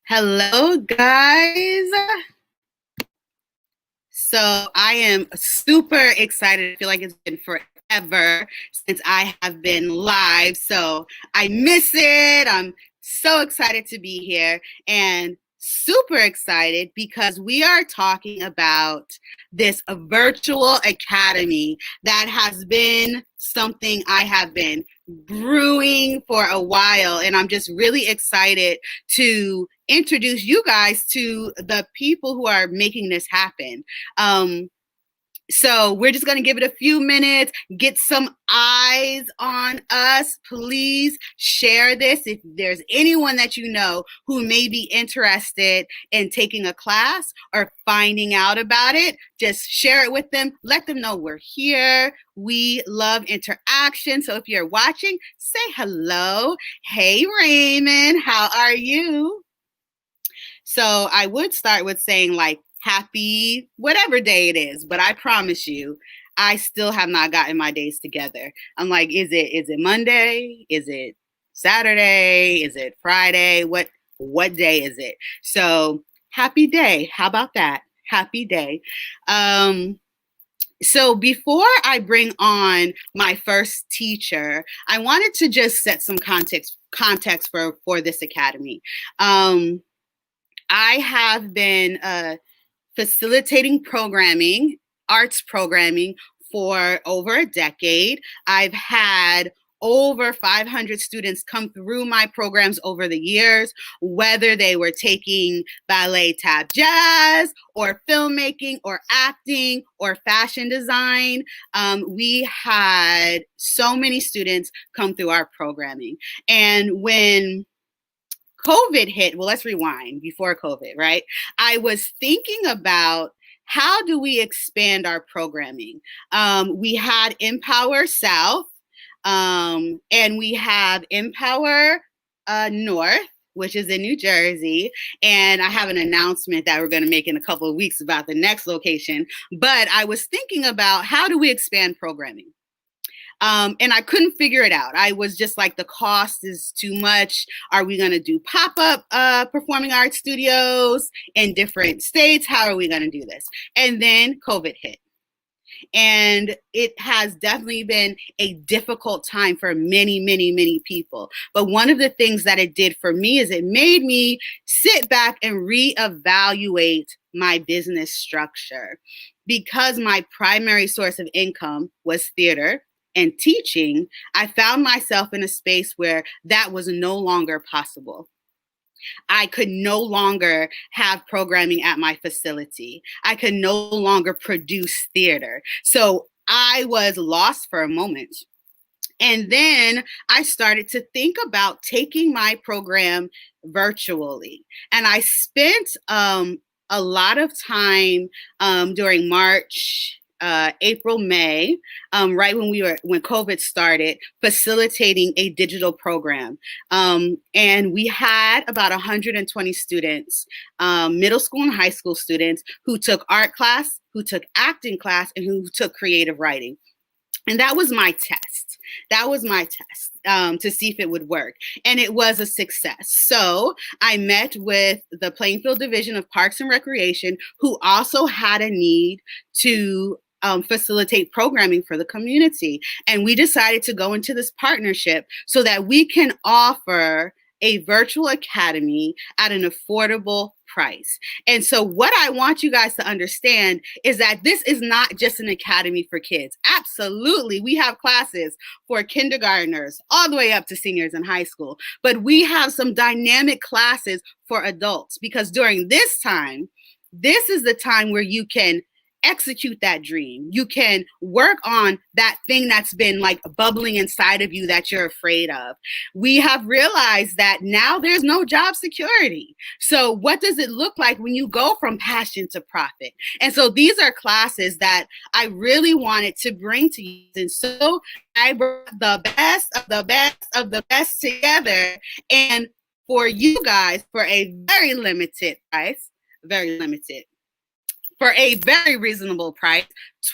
Hello, guys. So I am super excited. I feel like it's been forever since I have been live. So I miss it. I'm so excited to be here and super excited because we are talking about this virtual academy that has been something I have been brewing for a while. And I'm just really excited to introduce you guys to the people who are making this happen. Um, so we're just going to give it a few minutes, get some eyes on us. Please share this. If there's anyone that you know who may be interested in taking a class or finding out about it, just share it with them. Let them know we're here. We love interaction. So if you're watching, say hello. Hey, Raymond, how are you? So I would start with saying like happy whatever day it is, but I promise you, I still have not gotten my days together. I'm like, is it Monday? Is it Saturday? Is it Friday? What day is it? So happy day. How about that? Happy day. Um, so before I bring on my first teacher, I wanted to just set some context for this academy. Um, I have been facilitating programming, arts programming, for over a decade. I've had over 500 students come through my programs over the years, whether they were taking ballet, tap, jazz, or filmmaking, or acting, or fashion design. We had so many students come through our programming. And when COVID hit, well, let's rewind before COVID, right? I was thinking about how do we expand our programming? We had M.PoWeR South, and we have M.PoWeR North, which is in New Jersey. And I have an announcement that we're going to make in a couple of weeks about the next location. But I was thinking about how do we expand programming? And I couldn't figure it out. I was just like, the cost is too much. Are we going to do pop-up performing arts studios in different states? How are we going to do this? And then COVID hit. And it has definitely been a difficult time for many, many, many people. But one of the things that it did for me is it made me sit back and reevaluate my business structure. Because my primary source of income was theater and teaching, I found myself in a space where that was no longer possible. I could no longer have programming at my facility. I could no longer produce theater. So I was lost for a moment. And then I started to think about taking my program virtually. And I spent a lot of time during March, April, May, right when COVID started, facilitating a digital program. And we had about 120 students, middle school and high school students, who took art class, who took acting class, and who took creative writing. And that was my test. That was my test to see if it would work. And it was a success. So I met with the Plainfield Division of Parks and Recreation, who also had a need to facilitate programming for the community. And we decided to go into this partnership so that we can offer a virtual academy at an affordable price. And so what I want you guys to understand is that this is not just an academy for kids. Absolutely, we have classes for kindergartners all the way up to seniors in high school, but we have some dynamic classes for adults, because during this time, this is the time where you can execute that dream. You can work on that thing that's been like bubbling inside of you that you're afraid of. We have realized that now there's no job security. So what does it look like when you go from passion to profit? And so these are classes that I really wanted to bring to you. And so I brought the best of the best of the best together. And for you guys, for a very limited price, very limited, for a very reasonable price,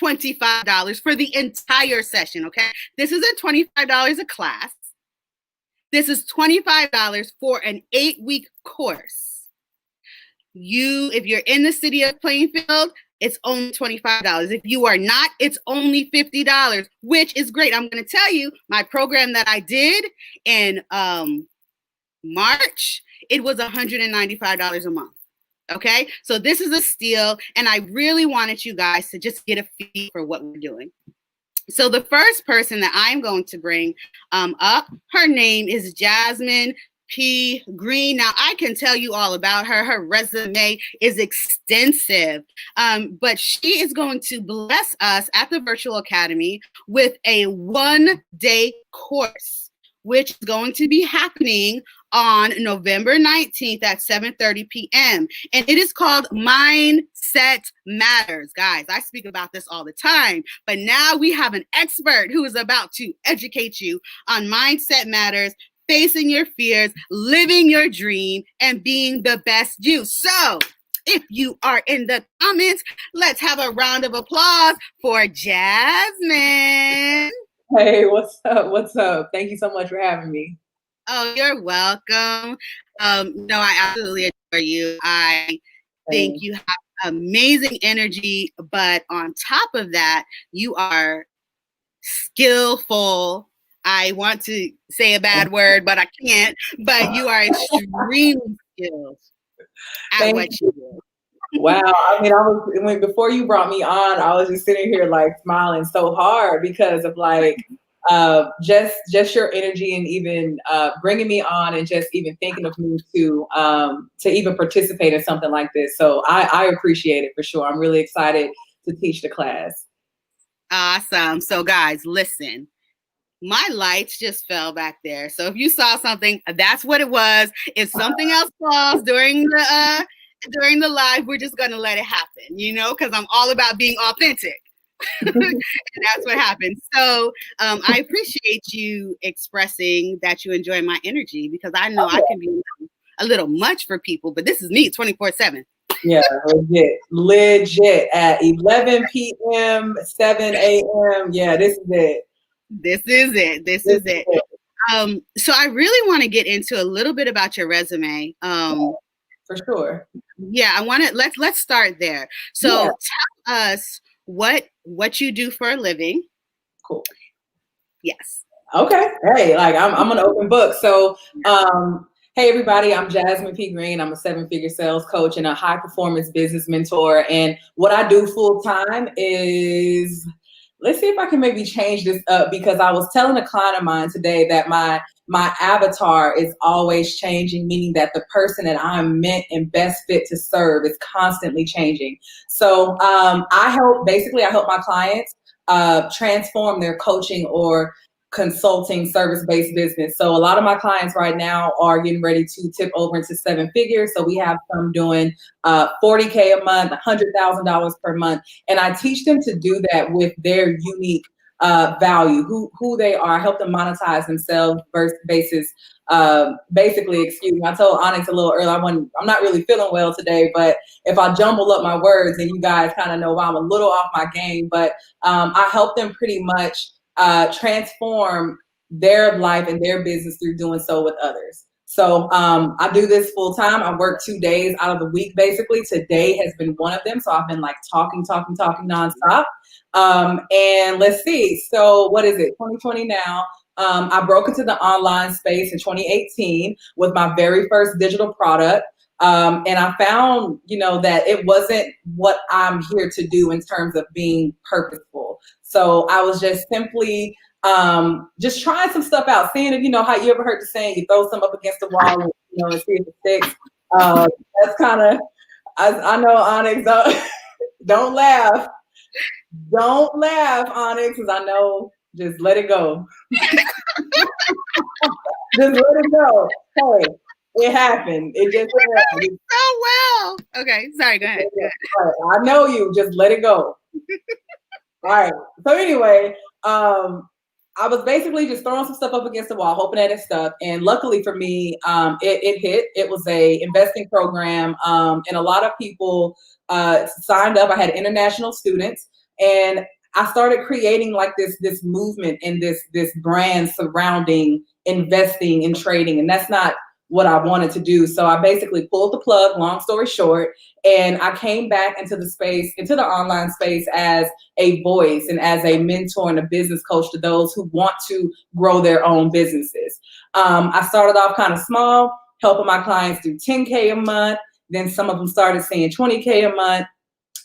$25 for the entire session, okay? This isn't $25 a class. This is $25 for an 8-week course. if you're in the city of Plainfield, it's only $25. If you are not, it's only $50, which is great. I'm going to tell you, my program that I did in March, it was $195 a month. Okay, so this is a steal, and I really wanted you guys to just get a feel for what we're doing. So the first person that I'm going to bring up, her name is Jasmine P. Green. Now, I can tell you all about her. Her resume is extensive, but she is going to bless us at the Virtual Academy with a one-day course, which is going to be happening on November 19th at 7:30 p.m. And it is called Mindset Matters. Guys, I speak about this all the time, but now we have an expert who is about to educate you on Mindset Matters, facing your fears, living your dream, and being the best you. So if you are in the comments, let's have a round of applause for Jasmine. Hey, what's up? What's up? Thank you so much for having me. Oh, you're welcome. No, I absolutely adore you. I think you have amazing energy, but on top of that, you are skillful. I want to say a bad word, but I can't. But you are extremely skilled at what you do. Wow. I mean, before you brought me on, I was just sitting here like smiling so hard because of like just your energy and even bringing me on and just even thinking of me to even participate in something like this. So I appreciate it for sure. I'm really excited to teach the class. Awesome. So guys, listen. My lights just fell back there. So if you saw something, that's what it was. If something else falls during the live, we're just gonna let it happen, because I'm all about being authentic. And that's what happened. So I appreciate you expressing that you enjoy my energy, because I know I can be a little much for people, but this is me 24/7. Yeah, legit at 11 p.m., 7 a.m. Yeah, this is it. This is it. So I really want to get into a little bit about your resume. For sure. Yeah, let's start there. So tell us what you do for a living. Cool. Yes. Okay. Hey, like I'm an open book. So hey everybody, I'm Jasmine P. Green. I'm a 7-figure sales coach and a high performance business mentor. And what I do full time is, let's see if I can maybe change this up, because I was telling a client of mine today that my avatar is always changing, meaning that the person that I'm meant and best fit to serve is constantly changing. So I help my clients transform their coaching or consulting service-based business. So a lot of my clients right now are getting ready to tip over into 7 figures. So we have some doing $40K a month, $100,000 per month. And I teach them to do that with their unique value, who they are. I help them monetize themselves basically, excuse me, I told Onyx a little earlier, I'm not really feeling well today, but if I jumble up my words, then you guys kind of know why I'm a little off my game. But I help them pretty much transform their life and their business through doing so with others. So I do this full time. I work 2 days out of the week, basically. Today has been one of them. So I've been like talking nonstop. And let's see. So what is it? 2020 now. I broke into the online space in 2018 with my very first digital product. And I found, that it wasn't what I'm here to do in terms of being purposeful. So I was just simply just trying some stuff out, seeing if, how you ever heard the saying, you throw some up against the wall, and see if it sticks. That's kind of, I know, Onyx, don't laugh. Don't laugh, Onyx, because I know, just let it go. Just let it go. Hey, it happened. It just happened. So well. Okay, sorry, go ahead. I know you. Just let it go. All right. So anyway, I was basically just throwing some stuff up against the wall, hoping that it stuck. And luckily for me, it hit. It was a investing program, and a lot of people signed up. I had international students, and I started creating like this movement and this brand surrounding investing and trading. And that's not what I wanted to do. So I basically pulled the plug, long story short, and I came back into the space, into the online space, as a voice and as a mentor and a business coach to those who want to grow their own businesses. I started off kind of small, helping my clients do 10K a month. Then some of them started seeing 20K a month.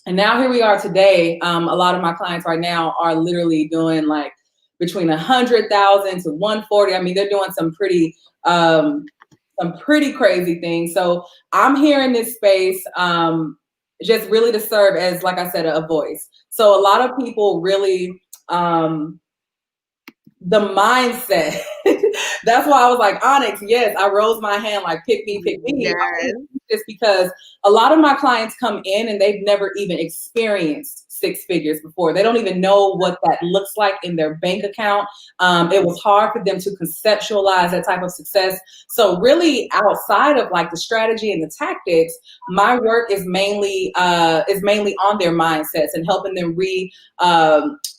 And now here we are today. A lot of my clients right now are literally doing like between 100,000 to 140. I mean, they're doing some pretty crazy things. So I'm here in this space just really to serve as, like I said, a voice. So a lot of people really, the mindset, that's why I was like, Onyx, yes, I rose my hand like pick me. Yes. Just because a lot of my clients come in and they've never even experienced six figures before. They don't even know what that looks like in their bank account. It was hard for them to conceptualize that type of success. So really outside of like the strategy and the tactics, my work is mainly on their mindsets and helping them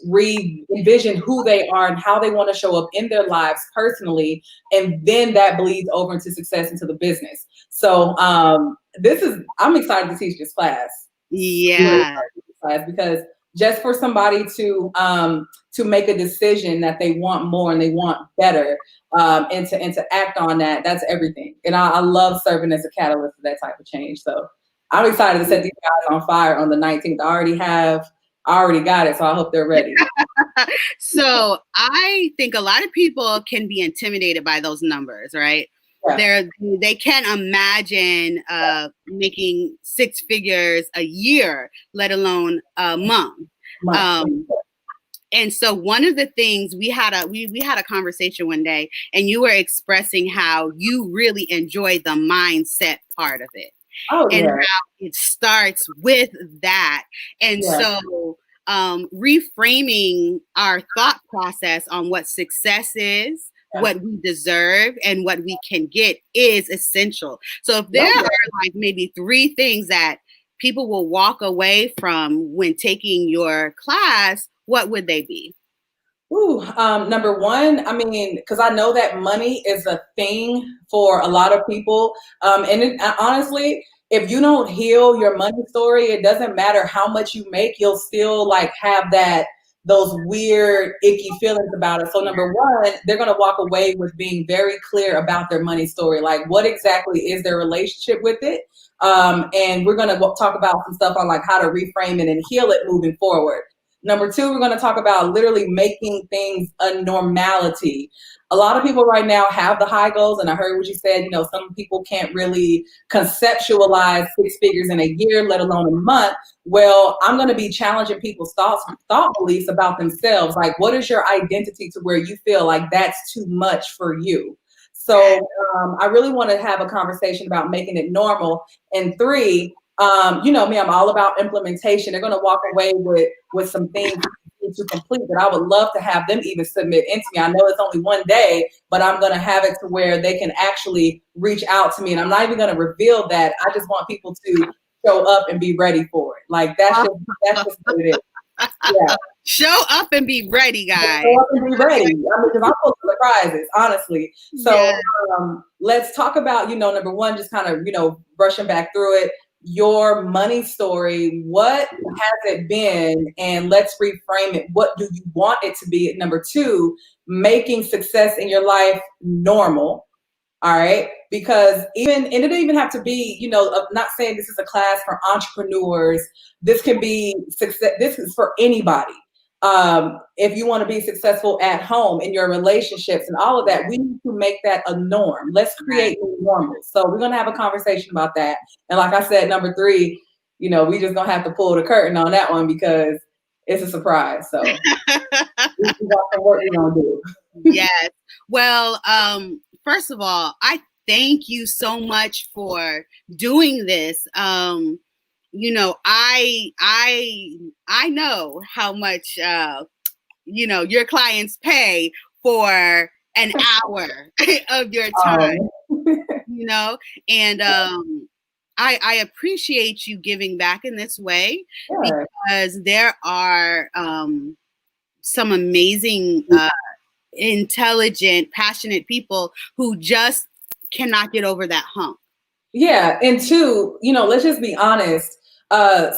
re-envision who they are and how they want to show up in their lives personally. And then that bleeds over into success into the business. So I'm excited to teach this class. Yeah. Because just for somebody to make a decision that they want more and they want better, and to act on that, that's everything. And I love serving as a catalyst for that type of change. So I'm excited to set these guys on fire on the 19th. I already got it, so I hope they're ready. So I think a lot of people can be intimidated by those numbers, right? Yeah. They can't imagine making six figures a year, let alone a month. And so one of the things we had a conversation one day, and you were expressing how you really enjoy the mindset part of it. And how it starts with that. And so reframing our thought process on what success is, what we deserve, and what we can get is essential. So if there are like maybe three things that people will walk away from when taking your class, what would they be? Number one, I mean, because I know that money is a thing for a lot of people. Honestly, if you don't heal your money story, it doesn't matter how much you make, you'll still like have those weird, icky feelings about it. So number one, they're going to walk away with being very clear about their money story. Like what exactly is their relationship with it? And we're going to talk about some stuff on like how to reframe it and heal it moving forward. Number two, we're going to talk about literally making things a normality. A lot of people right now have the high goals, and I heard what you said, you know, some people can't really conceptualize six figures in a year, let alone a month. Well, I'm going to be challenging people's thought beliefs about themselves. Like, what is your identity to where you feel like that's too much for you? So I really want to have a conversation about making it normal. And three, you know me, I'm all about implementation. They're going to walk away with some things to complete that I would love to have them even submit into me. I know it's only one day, but I'm going to have it to where they can actually reach out to me. And I'm not even going to reveal that. I just want people to show up and be ready for it. Like that's just what it is. Yeah. Show up and be ready, guys. Show up and be ready. I mean, because I'm full of surprises, honestly. So let's talk about, you know, number one, just kind of, you know, brushing back through it. Your money story, what has it been? And let's reframe it. What do you want it to be? Number two, making success in your life normal. All right. Because and it didn't even have to be, you know, I'm not saying this is a class for entrepreneurs. This can be success. This is for anybody. If you want to be successful at home in your relationships and all of that, we need to make that a norm. Let's create new normals. So we're going to have a conversation about that. And like I said, number three, you know, we just going to have to pull the curtain on that one because it's a surprise. So this is what we're going to do. Yes. Well, first of all, I thank you so much for doing this. You know, I know how much, you know, your clients pay for an hour of your time, you know, and I appreciate you giving back in this way because there are some amazing, intelligent, passionate people who just cannot get over that hump. Yeah. And two, let's just be honest.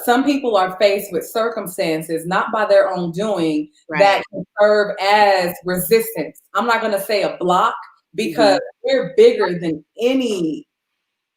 Some people are faced with circumstances, not by their own doing, that can serve as resistance. I'm not going to say a block, because we're bigger than anything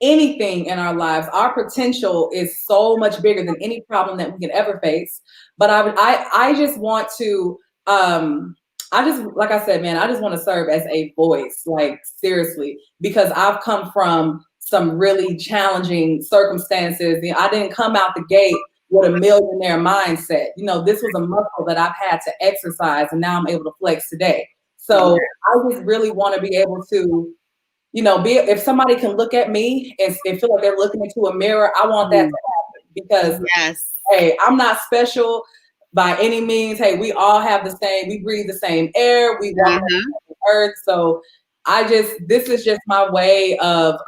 in our lives. Our potential is so much bigger than any problem that we can ever face. But I just want to, like I said, man, I just want to serve as a voice, like seriously, because I've come from some really challenging circumstances. I didn't come out the gate with a millionaire mindset. This was a muscle that I've had to exercise, and now I'm able to flex today. So I just really want to be able to, if somebody can look at me and feel like they're looking into a mirror, I want that to happen, because hey, I'm not special by any means. Hey, we all have we breathe the same air, we walk on the earth. So this is just my way of,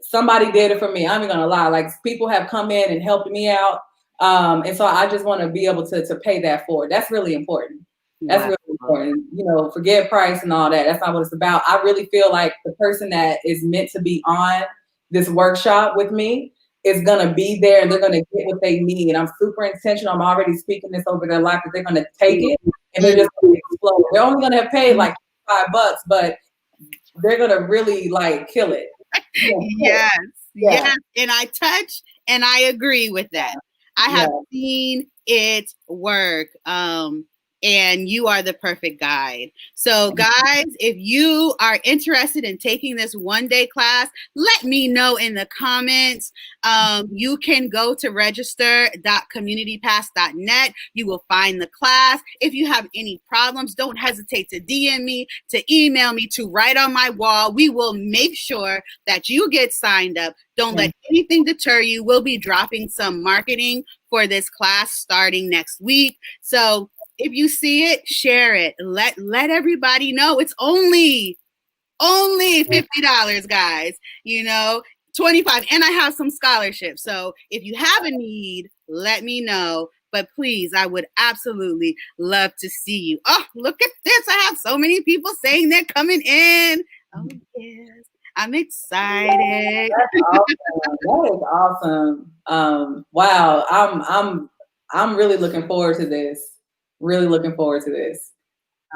somebody did it for me. I'm not gonna lie. Like, people have come in and helped me out. And so I just want to be able to pay that forward. That's really important. That's really important. Forget price and all that. That's not what it's about. I really feel like the person that is meant to be on this workshop with me is going to be there, and they're going to get what they need. I'm super intentional. I'm already speaking this over their life, that they're going to take it and they're just going to explode. They're only going to have paid like $5, but they're going to really like kill it. Yes. And I touch and I agree with that. I have seen it work. And you are the perfect guide. So guys, if you are interested in taking this one-day class, let me know in the comments. You can go to register.communitypass.net. You will find the class. If you have any problems, don't hesitate to DM me, to email me, to write on my wall. We will make sure that you get signed up. Don't let anything deter you. We'll be dropping some marketing for this class starting next week. So if you see it, share it. Let everybody know. It's only $50, guys. $25, and I have some scholarships. So if you have a need, let me know. But please, I would absolutely love to see you. Oh, look at this! I have so many people saying they're coming in. Oh yes, I'm excited. That's awesome. That is awesome. Wow, I'm really looking forward to this. Really looking forward to this.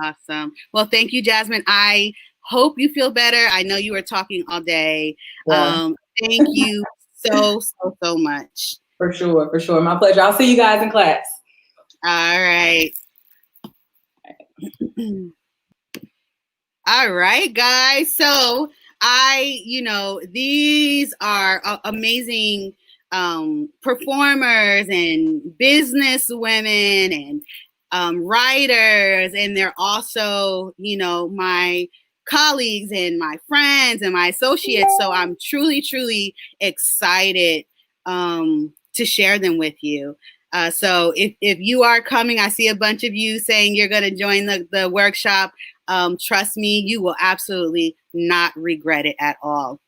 Awesome. Well, thank you, Jasmine. I hope you feel better. I know you were talking all day. Thank you so much. For sure. My pleasure. I'll see you guys in class. All right. All right, guys. So these are amazing performers and business women and writers, and they're also, my colleagues and my friends and my associates. So I'm truly excited to share them with you. So if you are coming, I see a bunch of you saying you're going to join the workshop. Trust me, you will absolutely not regret it at all.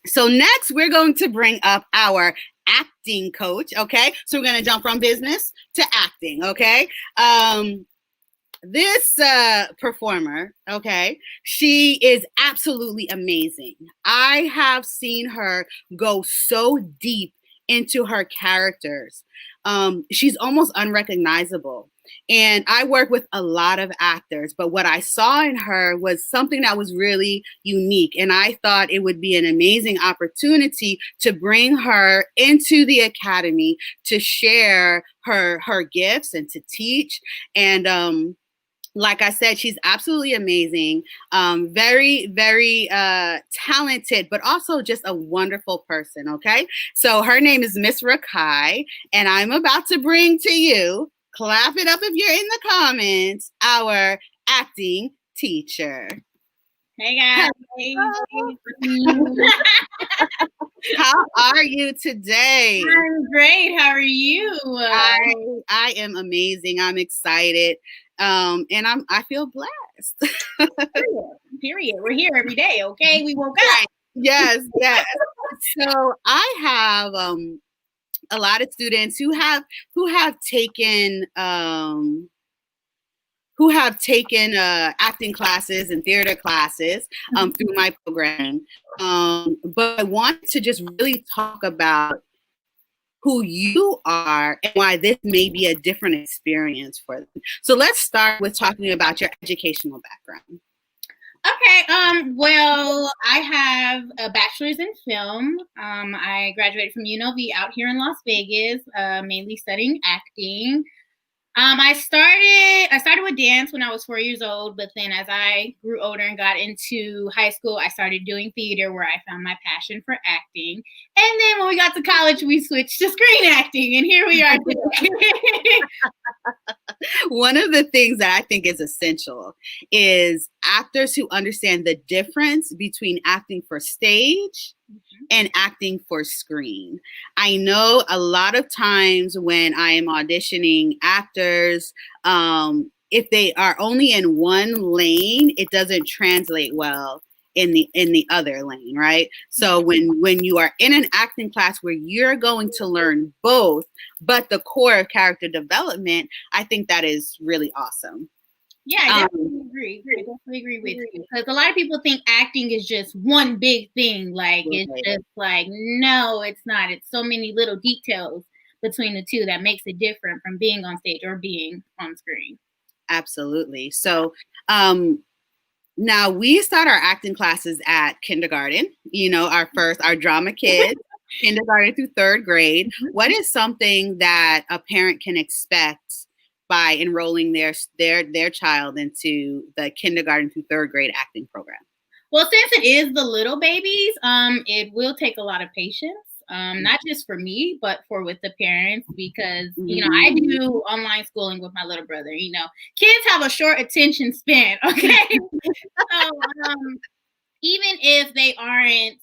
So next, we're going to bring up our acting coach, okay? So we're going to jump from business to acting, okay? This performer, okay, she is absolutely amazing. I have seen her go so deep into her characters. She's almost unrecognizable. And I work with a lot of actors, but what I saw in her was something that was really unique. And I thought it would be an amazing opportunity to bring her into the academy to share her gifts and to teach. And like I said, she's absolutely amazing, very, very talented, but also just a wonderful person, okay? So her name is Miss Rakai, and I'm about to bring to you, clap it up if you're in the comments, our acting teacher. Hey guys. How are you today? I'm great. How are you? I am amazing. I'm excited. And I feel blessed. Period. We're here every day, okay? We woke up. Yes. So I have a lot of students who have taken who have taken acting classes and theater classes through my program. But I want to just really talk about who you are and why this may be a different experience for them. So let's start with talking about your educational background. Okay. Well, I have a bachelor's in film. I graduated from UNLV out here in Las Vegas, mainly studying acting. I started with dance when I was 4 years old, but then as I grew older and got into high school, I started doing theater where I found my passion for acting. And then when we got to college, we switched to screen acting, and here we are today. One of the things that I think is essential is actors who understand the difference between acting for stage and acting for screen. I know a lot of times when I am auditioning actors, if they are only in one lane, it doesn't translate well in the other lane, right? So when you are in an acting class where you're going to learn both, but the core of character development, I think that is really awesome. Yeah, I definitely agree. I definitely agree with you. Because a lot of people think acting is just one big thing. Like, it's just like, no, it's not. It's so many little details between the two that makes it different from being on stage or being on screen. Absolutely. So, now we start our acting classes at kindergarten, our drama kids, kindergarten through third grade. What is something that a parent can expect by enrolling their child into the kindergarten through third grade acting program? Well, since it is the little babies, it will take a lot of patience. Not just for me, but with the parents, because, I do online schooling with my little brother. Kids have a short attention span. Okay. So, even if they aren't,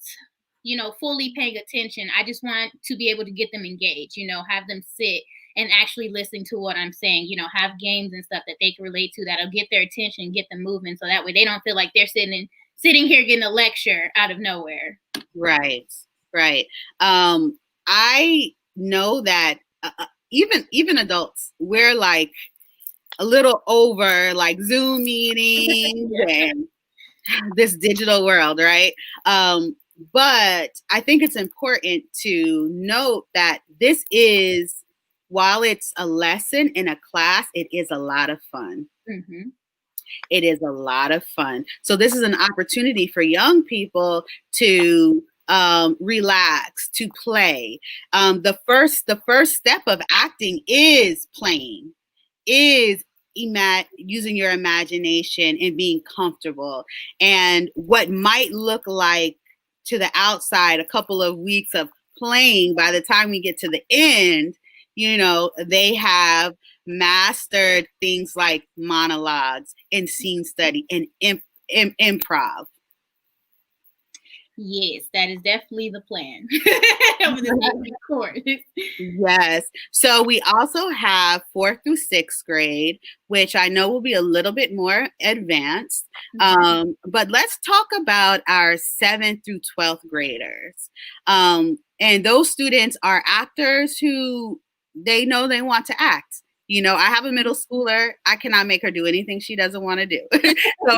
fully paying attention, I just want to be able to get them engaged, have them sit and actually listen to what I'm saying, have games and stuff that they can relate to that'll get their attention, get them moving. So that way they don't feel like they're sitting here getting a lecture out of nowhere. Right. I know that even adults, we're like a little over like Zoom meetings and this digital world, right? But I think it's important to note that this is, while it's a lesson in a class, it is a lot of fun. It is a lot of fun. So this is an opportunity for young people to relax, to play. The first step of acting is playing, is using your imagination and being comfortable. And what might look like to the outside a couple of weeks of playing, by the time we get to the end, they have mastered things like monologues and scene study and improv. Yes, that is definitely the plan. Yes. So we also have 4th through 6th grade, which I know will be a little bit more advanced. But let's talk about our 7th through 12th graders. And those students are actors who they know they want to act. I have a middle schooler. I cannot make her do anything she doesn't want to do. So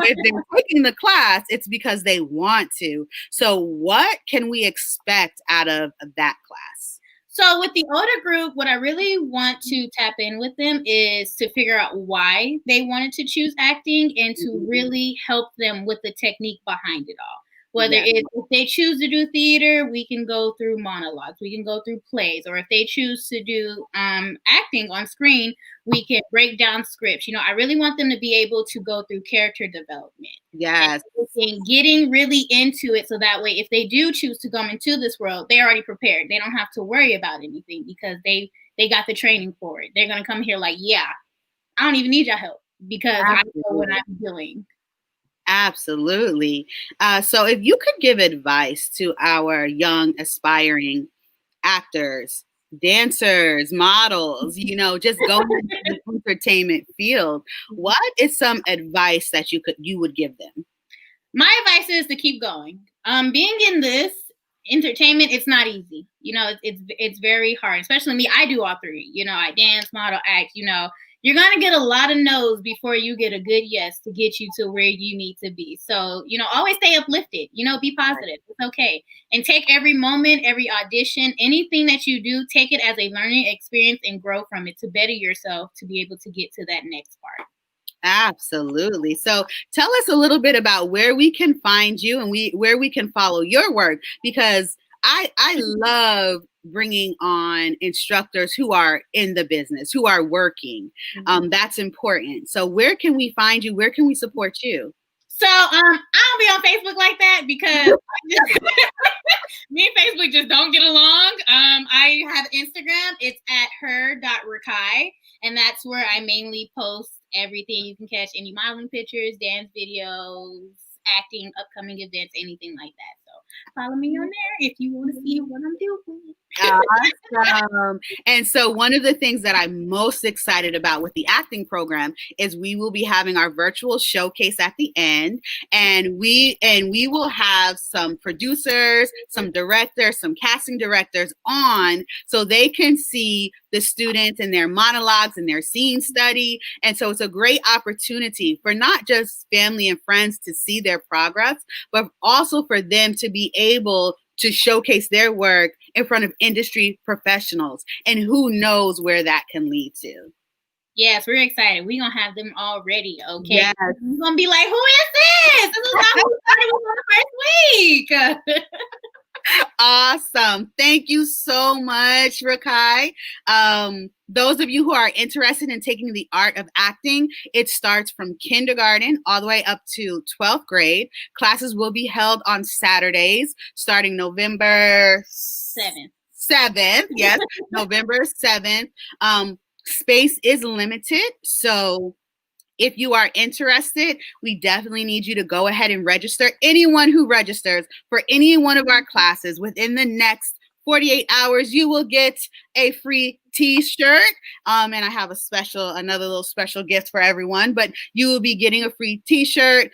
if they're taking the class, it's because they want to. So what can we expect out of that class? So with the older group, what I really want to tap in with them is to figure out why they wanted to choose acting and to really help them with the technique behind it all. Whether if they choose to do theater, we can go through monologues, we can go through plays, or if they choose to do acting on screen, we can break down scripts. I really want them to be able to go through character development. Yes. And getting really into it so that way, if they do choose to come into this world, they're already prepared. They don't have to worry about anything because they got the training for it. They're going to come here like, yeah, I don't even need your help because I know what I'm doing. Absolutely. So if you could give advice to our young aspiring actors, dancers, models, just going into the entertainment field, what is some advice that you would give them? My advice is to keep going. Being in this entertainment, it's not easy. It's very hard, especially me. I do all three. I dance, model, act. you're going to get a lot of no's before you get a good yes to get you to where you need to be. So, always stay uplifted, be positive. It's okay. And take every moment, every audition, anything that you do, take it as a learning experience and grow from it to better yourself to be able to get to that next part. Absolutely. So tell us a little bit about where we can find you and where we can follow your work, because I love bringing on instructors who are in the business, who are working. That's important. So where can we find you? Where can we support you? So I don't be on Facebook like that because me and Facebook just don't get along. I have Instagram. It's at her.rakai, and that's where I mainly post everything. You can catch any modeling pictures, dance videos, acting, upcoming events, anything like that. So follow me on there if you want to see what I'm doing. Awesome. And so one of the things that I'm most excited about with the acting program is we will be having our virtual showcase at the end, and we will have some producers, some directors, some casting directors on so they can see the students and their monologues and their scene study. And so it's a great opportunity for not just family and friends to see their progress, but also for them to be able to showcase their work in front of industry professionals. And who knows where that can lead to. Yes, we're excited. We're going to have them all ready, okay? Yes. We're going to be like, who is this? This is how we started with the first week. Awesome. Thank you so much, Rakai. Those of you who are interested in taking the art of acting, it starts from kindergarten all the way up to 12th grade. Classes will be held on Saturdays starting November 7th. Yes, November 7th. Space is limited, so if you are interested, we definitely need you to go ahead and register. Anyone who registers for any one of our classes within the next 48 hours, you will get a free t-shirt. And I have another little special gift for everyone, but you will be getting a free t-shirt.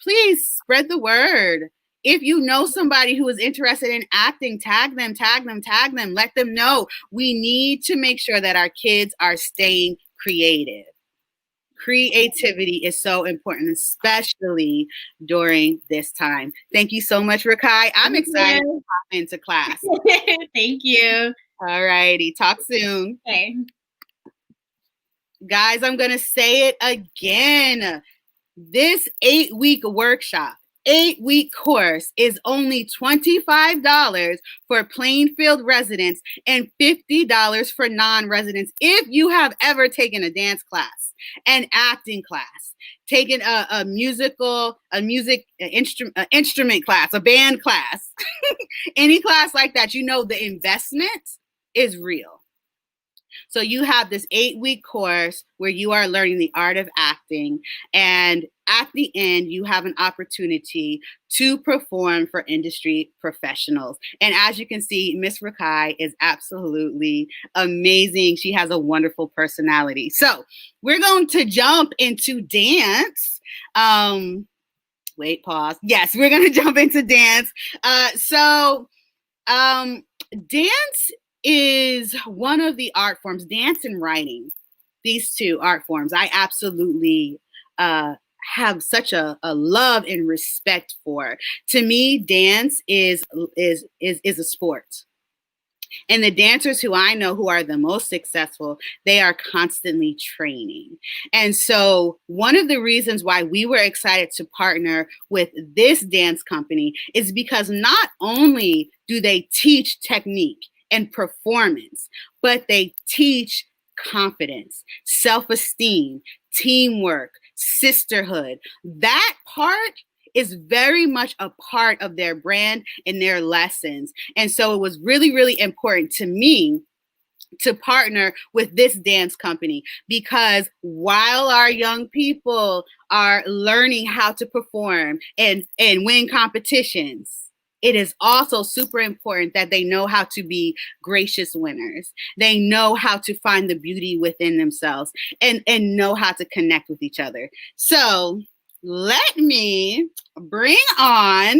Please spread the word. If you know somebody who is interested in acting, tag them. Let them know. We need to make sure that our kids are staying creative. Creativity is so important, especially during this time. Thank you so much, Rakai. I'm excited to hop into class. Thank you. All righty. Talk soon. Okay. Guys, I'm going to say it again. This 8-week workshop, 8-week course is only $25 for Plainfield residents and $50 for non-residents. If you have ever taken a dance class, an acting class, taken a music instrument class, a band class, any class like that, the investment is real. So you have this 8-week course where you are learning the art of acting, and at the end, you have an opportunity to perform for industry professionals. And as you can see, Miss Rakai is absolutely amazing. She has a wonderful personality. So we're going to jump into dance. Wait, pause. Yes, we're going to jump into dance. Dance is one of the art forms, dance and writing, these two art forms, I absolutely have such a love and respect for. To me, dance is a sport. And the dancers who I know who are the most successful, they are constantly training. And so one of the reasons why we were excited to partner with this dance company is because not only do they teach technique and performance, but they teach confidence, self-esteem, teamwork, sisterhood. That part is very much a part of their brand and their lessons. And so it was really, really important to me to partner with this dance company, because while our young people are learning how to perform and win competitions, it is also super important that they know how to be gracious winners. They know how to find the beauty within themselves and know how to connect with each other. So let me bring on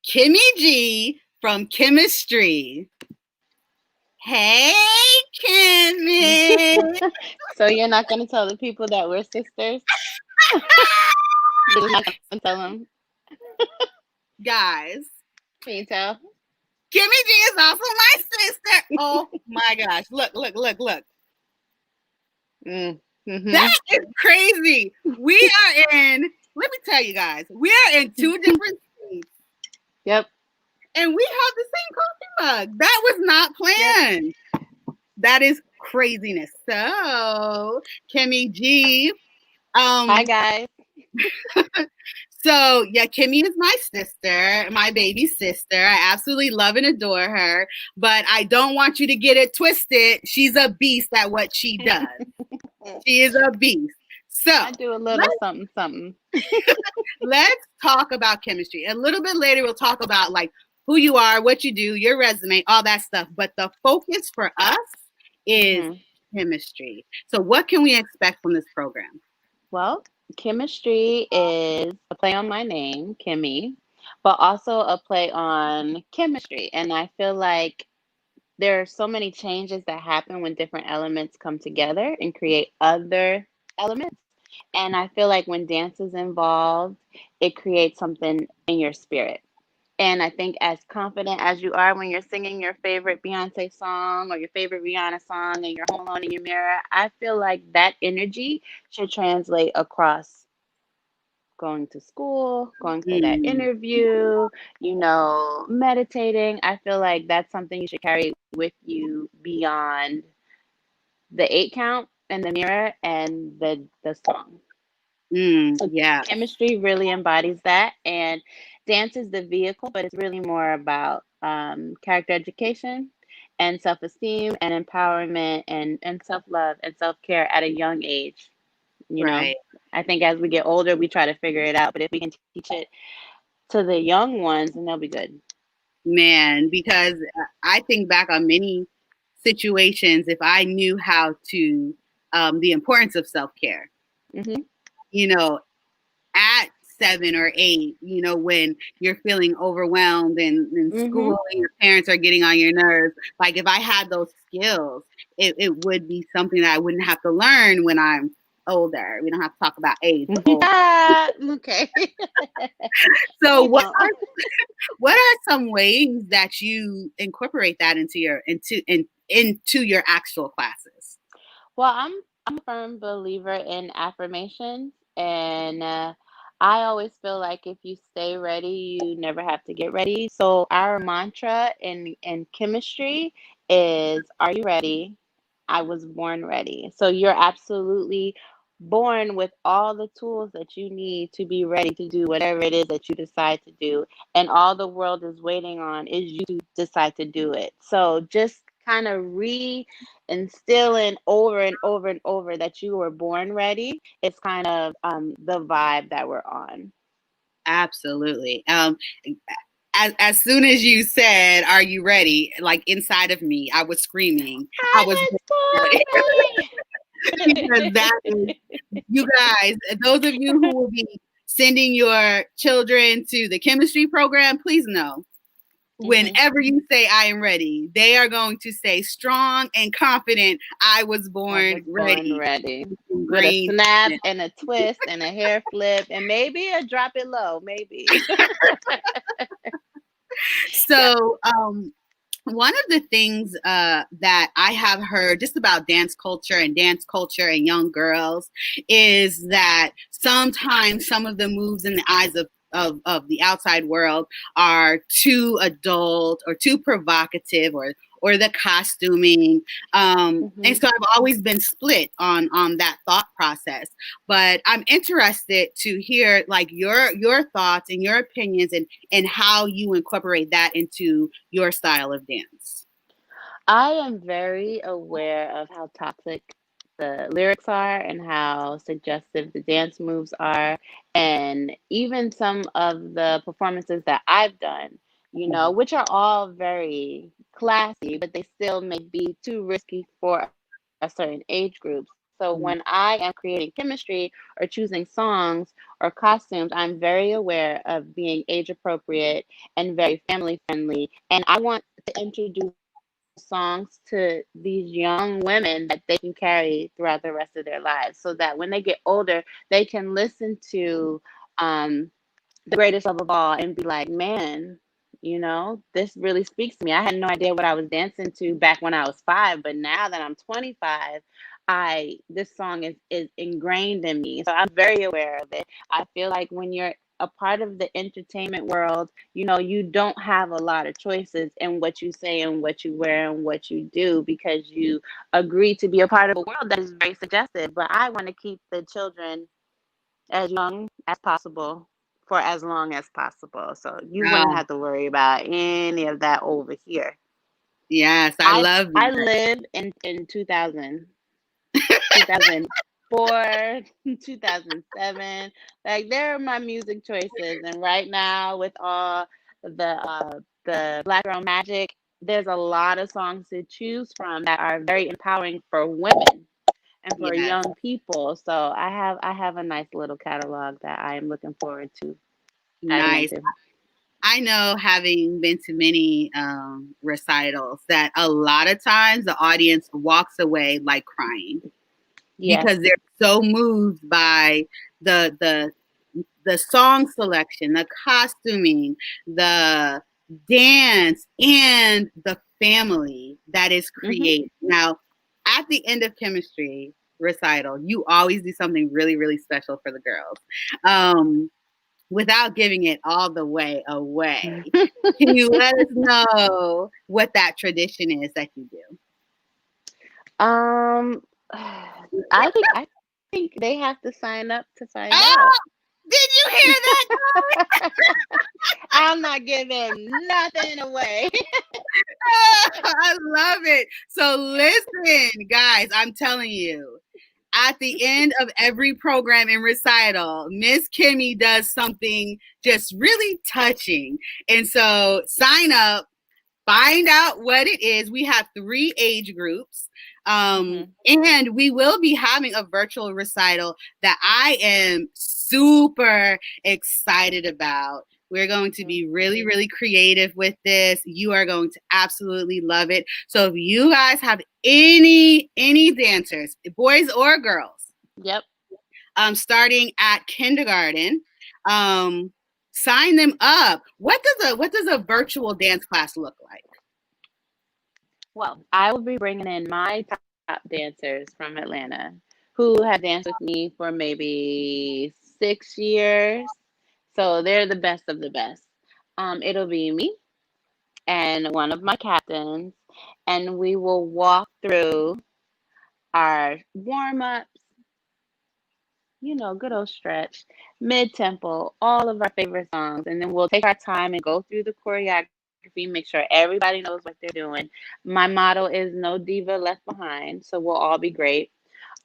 Kimmy G from Chemistry. Hey, Kimmy. So you're not going to tell the people that we're sisters? You're just not going to tell them? Guys, Can you tell? Kimmy G is also my sister. Oh my gosh. Look. Mm-hmm. That is crazy. We are in, let me tell you guys, we are in two different states. Yep. And we have the same coffee mug. That was not planned. Yep. That is craziness. So, Kimmy G. Hi, guys. So, yeah, Kimmy is my sister, my baby sister. I absolutely love and adore her, but I don't want you to get it twisted. She's a beast at what she does. She is a beast. So I do a little something. Let's talk about chemistry. A little bit later, we'll talk about like who you are, what you do, your resume, all that stuff. But the focus for us is chemistry. So what can we expect from this program? Well, chemistry is a play on my name, Kimmy, but also a play on chemistry. And I feel like there are so many changes that happen when different elements come together and create other elements. And I feel like when dance is involved, it creates something in your spirit. And I think as confident as you are when you're singing your favorite Beyonce song or your favorite Rihanna song and you're home alone in your mirror, I feel like that energy should translate across going to school, going for that interview, meditating. I feel like that's something you should carry with you beyond the 8 count and the mirror and the song. So yeah. Chemistry really embodies that, and dance is the vehicle, but it's really more about character education and self-esteem and empowerment and self-love and self-care at a young age. Right. I think as we get older, we try to figure it out, but if we can teach it to the young ones, then they'll be good. Man, because I think back on many situations, if I knew how to, the importance of self-care, at 7 or 8, when you're feeling overwhelmed and school and your parents are getting on your nerves, like if I had those skills, it would be something that I wouldn't have to learn when I'm older. We don't have to talk about age. Okay. So what are some ways that you incorporate that into your actual classes? Well, I'm a firm believer in affirmations, and I always feel like if you stay ready, you never have to get ready. So our mantra in chemistry is, "Are you ready? I was born ready." So you're absolutely born with all the tools that you need to be ready to do whatever it is that you decide to do. And all the world is waiting on is you to decide to do it. So just kind of instilling over and over and over that you were born ready. It's kind of the vibe that we're on. Absolutely. As soon as you said, "Are you ready?" like inside of me, I was screaming. I was because that is, you guys, those of you who will be sending your children to the chemistry program, please know, whenever you say "I am ready," they are going to say strong and confident, "I was born ready." With a snap and a twist and a hair flip and maybe a drop it low, maybe. So, one of the things that I have heard just about dance culture and young girls is that sometimes some of the moves in the eyes of the outside world are too adult or too provocative or the costuming. And so I've always been split on that thought process. But I'm interested to hear like your thoughts and your opinions and how you incorporate that into your style of dance. I am very aware of how toxic the lyrics are and how suggestive the dance moves are, and even some of the performances that I've done, which are all very classy, but they still may be too risky for a certain age group. So when I am creating chemistry or choosing songs or costumes, I'm very aware of being age appropriate and very family friendly. And I want to introduce songs to these young women that they can carry throughout the rest of their lives, so that when they get older, they can listen to the greatest love of all and be like, man, this really speaks to me. I had no idea what I was dancing to back when I was 5, but now that I'm 25, this song is ingrained in me. So I'm very aware of it. I feel like when you're a part of the entertainment world, you don't have a lot of choices in what you say and what you wear and what you do, because you agree to be a part of a world that is very suggestive. But I want to keep the children as young as possible for as long as possible. So you wouldn't have to worry about any of that over here. Yes, I love I that. lived in 2000, 2004, 2007. Like, there are my music choices. And right now, with all the Black Girl Magic, there's a lot of songs to choose from that are very empowering for women and for Yes. young people. So I have a nice little catalog that I am looking forward to diving Nice. into. I know, having been to many recitals, that a lot of times the audience walks away like crying because they're so moved by the song selection, the costuming, the dance, and the family that is created. Now, at the end of chemistry recital, you always do something really, really special for the girls. Without giving it all the way away, can you let us know what that tradition is that you do? I think they have to sign up to find Oh, out. did you hear that? I'm not giving nothing away. I love it. So listen, guys, I'm telling you, at the end of every program in recital, Miss Kimmy does something just really touching. And so sign up, find out what it is. We have 3 age groups. And we will be having a virtual recital that I am super excited about. We're going to be really, really creative with this. You are going to absolutely love it. So if you guys have any dancers, boys or girls, Yep. Starting at kindergarten, sign them up. What does a virtual dance class look like? Well, I will be bringing in my top dancers from Atlanta who have danced with me for maybe 6 years. So they're the best of the best. It'll be me and one of my captains, and we will walk through our warm-ups, good old stretch, mid-tempo, all of our favorite songs, and then we'll take our time and go through the choreography, make sure everybody knows what they're doing. My motto is no diva left behind, so we'll all be great.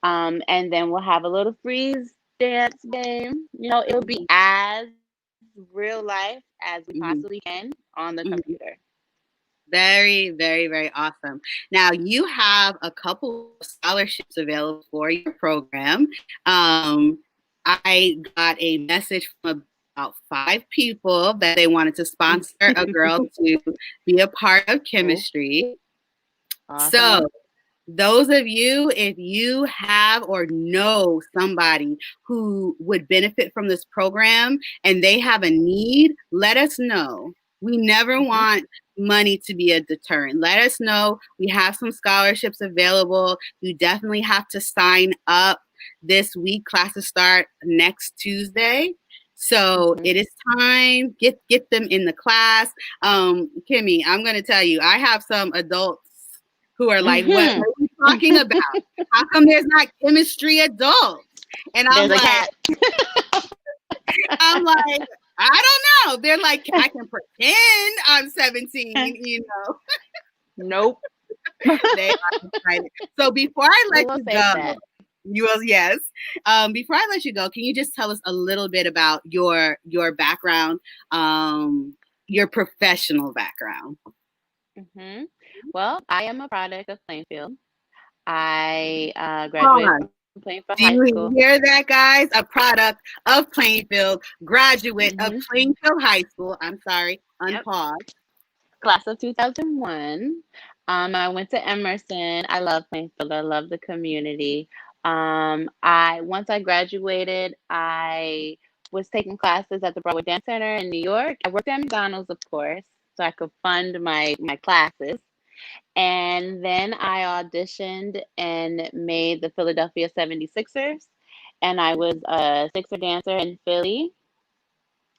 And then we'll have a little freeze dance game. It'll be as real life as we possibly can on the computer. Very, very, very awesome. Now, you have a couple of scholarships available for your program. I got a message from about 5 people that they wanted to sponsor a girl to be a part of chemistry. Awesome. So, those of you, if you have or know somebody who would benefit from this program and they have a need, let us know. We never want money to be a deterrent. Let us know. We have some scholarships available. You definitely have to sign up this week. Classes start next Tuesday. So it is time. Get them in the class. Kimmy, I'm going to tell you, I have some adults who are like, what are you talking about? How come there's not chemistry adults? And I'm like, I don't know. They're like, I can pretend I'm 17, Nope. They are excited. So before I let you go, yes. Before I let you go, can you just tell us a little bit about your background, your professional background? Well, I am a product of Plainfield. I graduated from Plainfield High School. Do you hear that, guys? A product of Plainfield, graduate of Plainfield High School. I'm sorry, unpause. Class of 2001. I went to Emerson. I love Plainfield. I love the community. Once I graduated, I was taking classes at the Broadway Dance Center in New York. I worked at McDonald's, of course, so I could fund my classes. And then I auditioned and made the Philadelphia 76ers. And I was a Sixer dancer in Philly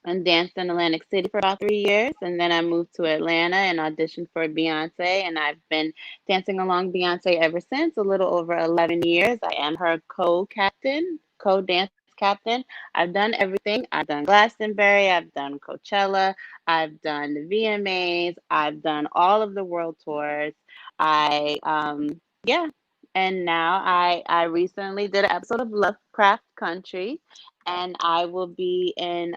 and danced in Atlantic City for about 3 years. And then I moved to Atlanta and auditioned for Beyonce. And I've been dancing along Beyonce ever since, a little over 11 years. I am her co-captain, co-dance captain. I've done everything. I've done Glastonbury, I've done Coachella, I've done the VMAs, I've done all of the world tours. Yeah. And now I recently did an episode of Lovecraft Country, and I will be in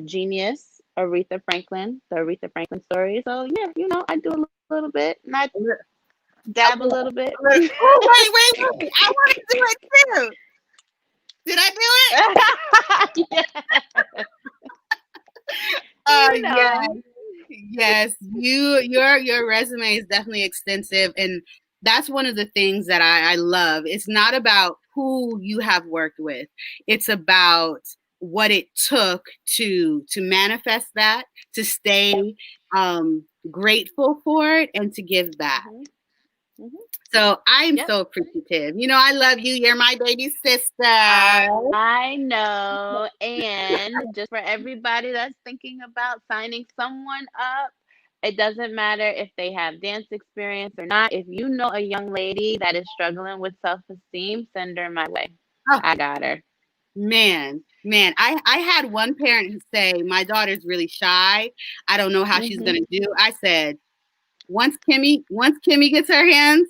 Genius, the Aretha Franklin story. So yeah, I do a little bit, and I dab a little bit. Oh, wait. I want to do it too. Did I do it? Yeah. Yes. Yes. Your resume is definitely extensive. And that's one of the things that I love. It's not about who you have worked with. It's about what it took to manifest that, to stay grateful for it, and to give back. Mm-hmm. So I'm so appreciative. I love you. You're my baby sister. I know. And just for everybody that's thinking about signing someone up, it doesn't matter if they have dance experience or not. If you know a young lady that is struggling with self-esteem, send her my way. Oh, I got her. Man, I had one parent say, my daughter's really shy. I don't know how she's going to do. I said, once Kimmy gets her hands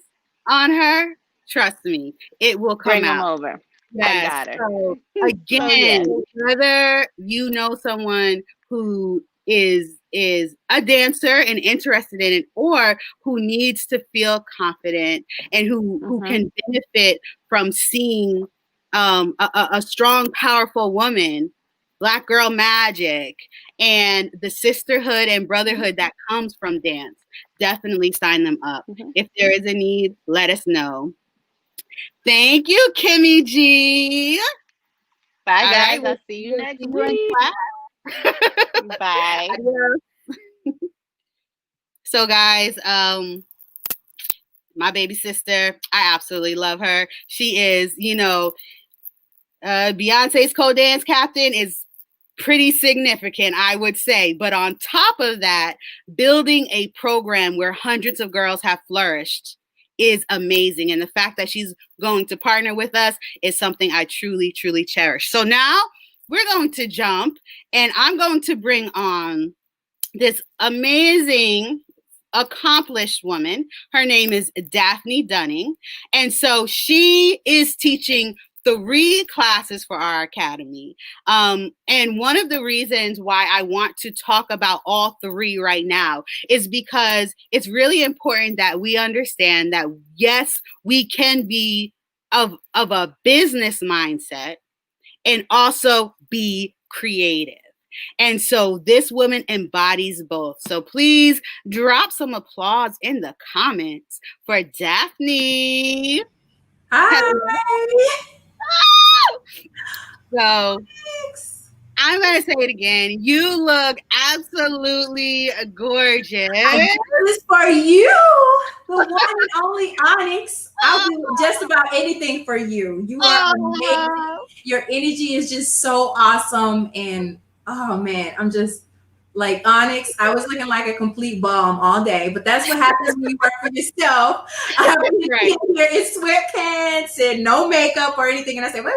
on her, trust me, it will come Bring out. them over. Yes. I got her. So again, whether you know someone who is a dancer and interested in it, or who needs to feel confident and who can benefit from seeing a strong, powerful woman, Black girl magic, and the sisterhood and brotherhood that comes from dance, definitely sign them up. If there is a need, let us know. Thank you, Kimmy G. Bye, guys. I'll see you next week. Bye. So, guys, my baby sister, I absolutely love her. She is, Beyonce's co-dance captain is pretty significant, I would say. But on top of that, building a program where hundreds of girls have flourished is amazing. And the fact that she's going to partner with us is something I truly, truly cherish. So now we're going to jump, and I'm going to bring on this amazing, accomplished woman. Her name is Daphne Dunning. And so she is teaching 3 classes for our academy. And one of the reasons why I want to talk about all 3 right now is because it's really important that we understand that, yes, we can be of a business mindset and also be creative. And so this woman embodies both. So please drop some applause in the comments for Daphne. Hi. So I'm going to say it again. You look absolutely gorgeous. This is for you, the one and only Onyx. I'll do just about anything for you. You are amazing. Your energy is just so awesome. And oh man, I'm just like Onyx. I was looking like a complete bomb all day, but that's what happens when you work for yourself. I'm here in sweatpants and no makeup or anything. And I say, wait.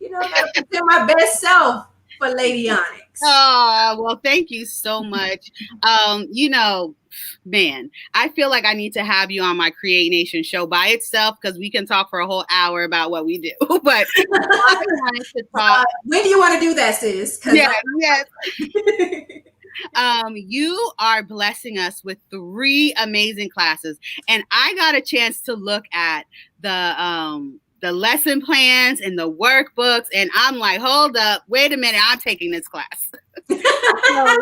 I gotta present my best self for Lady Onyx. Oh, well, thank you so much. Man, I feel like I need to have you on my Create Nation show by itself, because we can talk for a whole hour about what we do. But I wanted to talk. When do you want to do that, sis? Yes. You are blessing us with 3 amazing classes, and I got a chance to look at the lesson plans and the workbooks, and I'm like, hold up, wait a minute, I'm taking this class. So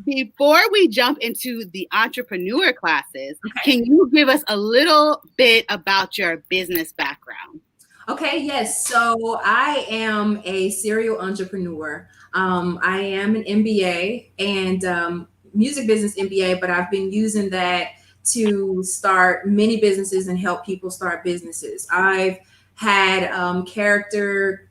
before we jump into the entrepreneur classes, can you give us a little bit about your business background? Okay, yes. So I am a serial entrepreneur. I am an MBA and music business MBA, but I've been using that to start many businesses and help people start businesses. I've had character,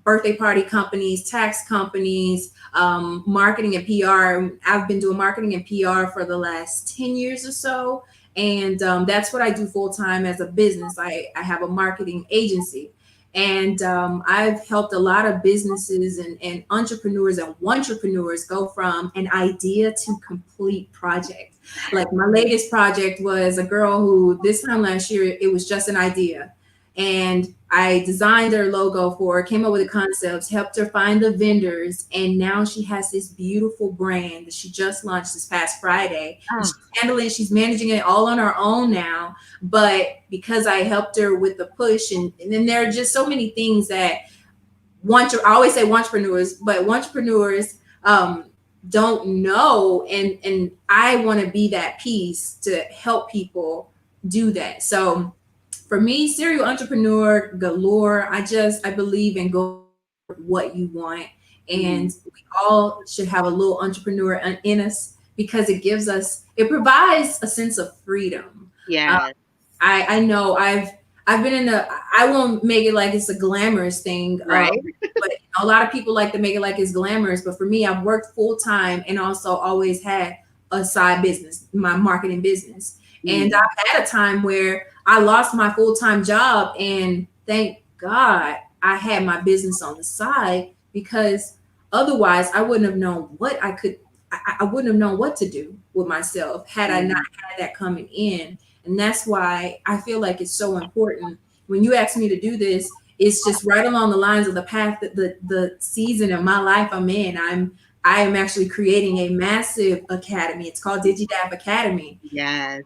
birthday party companies, tax companies, marketing and PR. I've been doing marketing and PR for the last 10 years or so. And that's what I do full time as a business. I have a marketing agency. And I've helped a lot of businesses and entrepreneurs and entrepreneurs go from an idea to complete project. Like my latest project was a girl who this time last year, it was just an idea. And I designed her logo for her, came up with the concepts, helped her find the vendors, and now she has this beautiful brand that she just launched this past Friday. And she's managing it all on her own now. But because I helped her with the push, and then there are just so many things that I always say entrepreneurs, but entrepreneurs don't know, and I want to be that piece to help people do that. So for me, serial entrepreneur galore. I believe in go what you want, and we all should have a little entrepreneur in us because it provides a sense of freedom. Yeah, I know I've been I won't make it like it's a glamorous thing, right? But a lot of people like to make it like it's glamorous. But for me, I've worked full time and also always had a side business, my marketing business. And I've had a time where I lost my full-time job, and thank God I had my business on the side, because otherwise I wouldn't have known I wouldn't have known what to do with myself had I not had that coming in. And that's why I feel like it's so important. When you ask me to do this, it's just right along the lines of the path that the season of my life I'm in. I am actually creating a massive academy. It's called DigiDav Academy. Yes.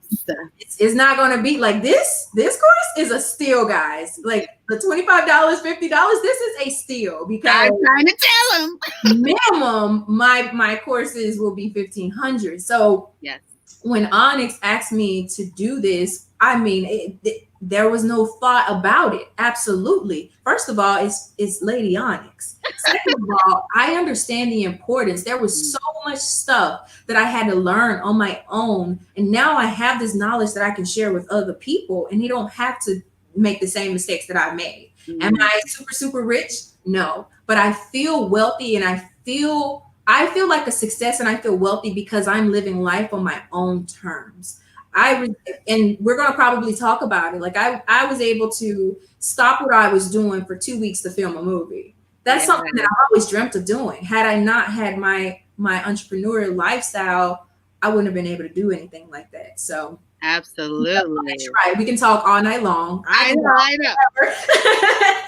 It's not going to be like this. This course is a steal, guys. Like the $25, $50, this is a steal, because I'm trying to tell them. minimum my courses will be $1,500. So yes, when Onyx asked me to do this, I mean, there was no thought about it. Absolutely. First of all, it's Lady Onyx. Second of all, I understand the importance. There was so much stuff that I had to learn on my own. And now I have this knowledge that I can share with other people, and they don't have to make the same mistakes that I made. Am I super, super rich? No. But I feel wealthy, and I feel like a success, and I feel wealthy because I'm living life on my own terms. And we're going to probably talk about it. Like I was able to stop what I was doing for 2 weeks to film a movie. That's something that I've always dreamt of doing. Had I not had my entrepreneurial lifestyle, I wouldn't have been able to do anything like that. So absolutely. That's right. We can talk all night long. I know.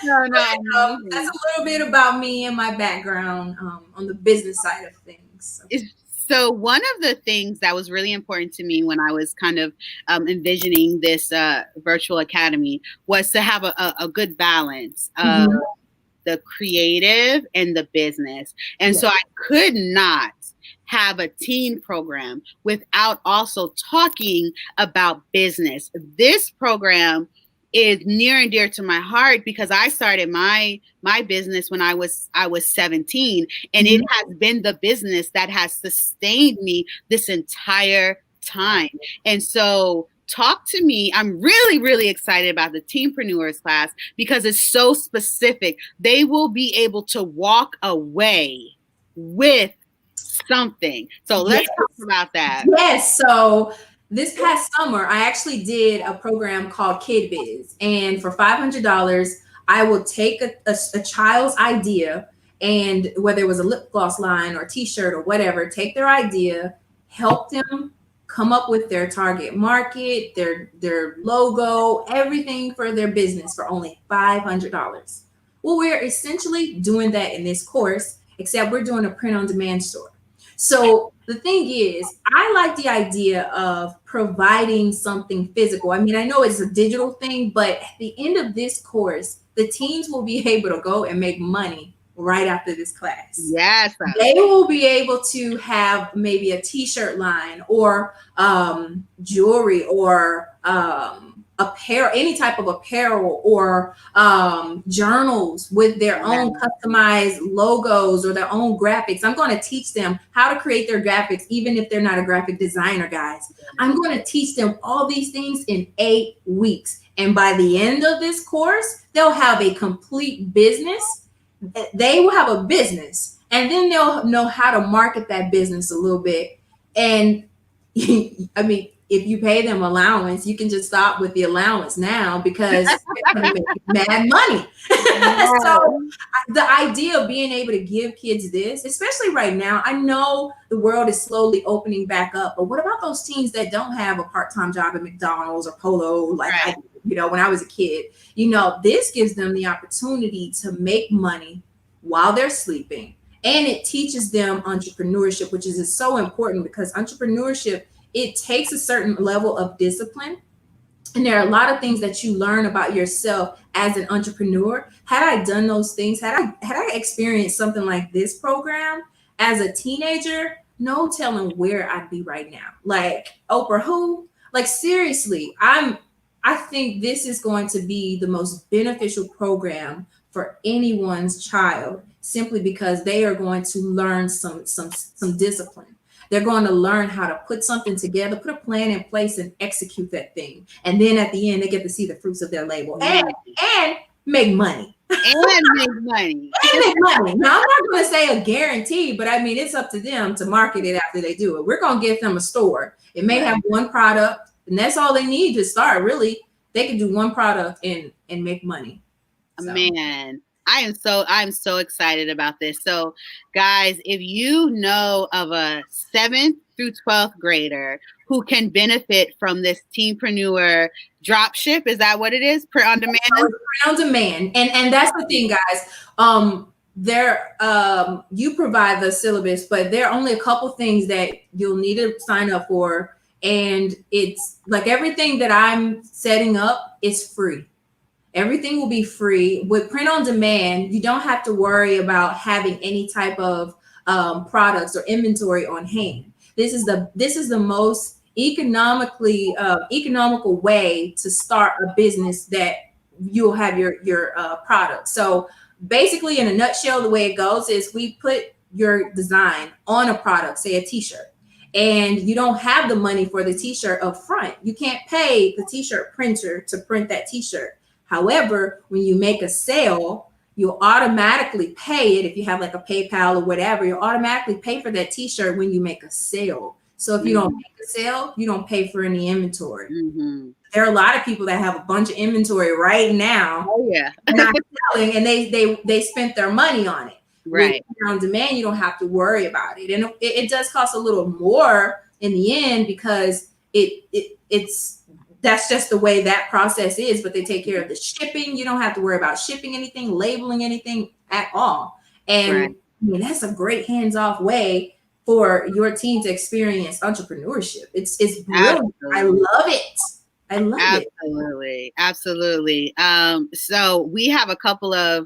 No. That's a little bit about me and my background on the business side of things. So one of the things that was really important to me when I was kind of envisioning this virtual academy was to have a good balance of the creative and the business. And so I could not have a teen program without also talking about business. This program is near and dear to my heart because I started my business when I was 17, and it has been the business that has sustained me this entire time. And so talk to me. I'm really, really excited about the Teenpreneurs class because it's so specific. They will be able to walk away with something. So let's talk about that. Yes. So this past summer, I actually did a program called Kid Biz. And for $500, I will take a child's idea, and whether it was a lip gloss line or a t-shirt or whatever, take their idea, help them come up with their target market, their logo, everything for their business for only $500. Well, we're essentially doing that in this course, except we're doing a print-on-demand store. So the thing is, I like the idea of providing something physical. I mean, I know it's a digital thing, but at the end of this course, the teens will be able to go and make money right after this class. Yes. They will be able to have maybe a t-shirt line or jewelry or apparel, any type of apparel or journals with their own customized logos or their own graphics. I'm going to teach them how to create their graphics, even if they're not a graphic designer, guys. I'm going to teach them all these things in 8 weeks. And by the end of this course, they'll have a complete business. They will have a business, and then they'll know how to market that business a little bit. And I mean, if you pay them allowance, you can just stop with the allowance now because they're going to make mad money. So the idea of being able to give kids this, especially right now, I know the world is slowly opening back up, but what about those teens that don't have a part-time job at McDonald's or Polo, like I, when I was a kid? This gives them the opportunity to make money while they're sleeping. And it teaches them entrepreneurship, which is so important because entrepreneurship, it takes a certain level of discipline. And there are a lot of things that you learn about yourself as an entrepreneur. Had I done those things, had I experienced something like this program as a teenager, no telling where I'd be right now. Like Oprah who? Like seriously, I think this is going to be the most beneficial program for anyone's child, simply because they are going to learn some discipline. They're going to learn how to put something together, put a plan in place, and execute that thing. And then at the end, they get to see the fruits of their labor and make money. And make money. And make money. Now, I'm not going to say a guarantee, but I mean, it's up to them to market it after they do it. We're going to give them a store. It may have one product, and that's all they need to start. Really, they can do one product and make money. So. Man, I'm so excited about this. So, guys, if you know of a 7th through 12th grader who can benefit from this Teenpreneur dropship, is that what it is? Print on demand? Print on demand. And that's the thing, guys. You provide the syllabus, but there are only a couple things that you'll need to sign up for. And it's like everything that I'm setting up is free. Everything will be free. With print on demand, you don't have to worry about having any type of products or inventory on hand. This is the most economical way to start a business that you'll have your product. So basically, in a nutshell, the way it goes is we put your design on a product, say a t-shirt, and you don't have the money for the t-shirt up front. You can't pay the t-shirt printer to print that t-shirt. However, when you make a sale, you'll automatically pay it. If you have like a PayPal or whatever, you'll automatically pay for that t-shirt when you make a sale. So if you don't make a sale, you don't pay for any inventory. Mm-hmm. There are a lot of people that have a bunch of inventory right now. Oh yeah. Not selling, and they spent their money on it. Right. With on demand, you don't have to worry about it. And it does cost a little more in the end because it's that's just the way that process is, but they take care of the shipping. You don't have to worry about shipping anything, labeling anything at all. And I mean, that's a great hands-off way for your team to experience entrepreneurship. It's brilliant. I love it. I love it. Absolutely. So we have a couple of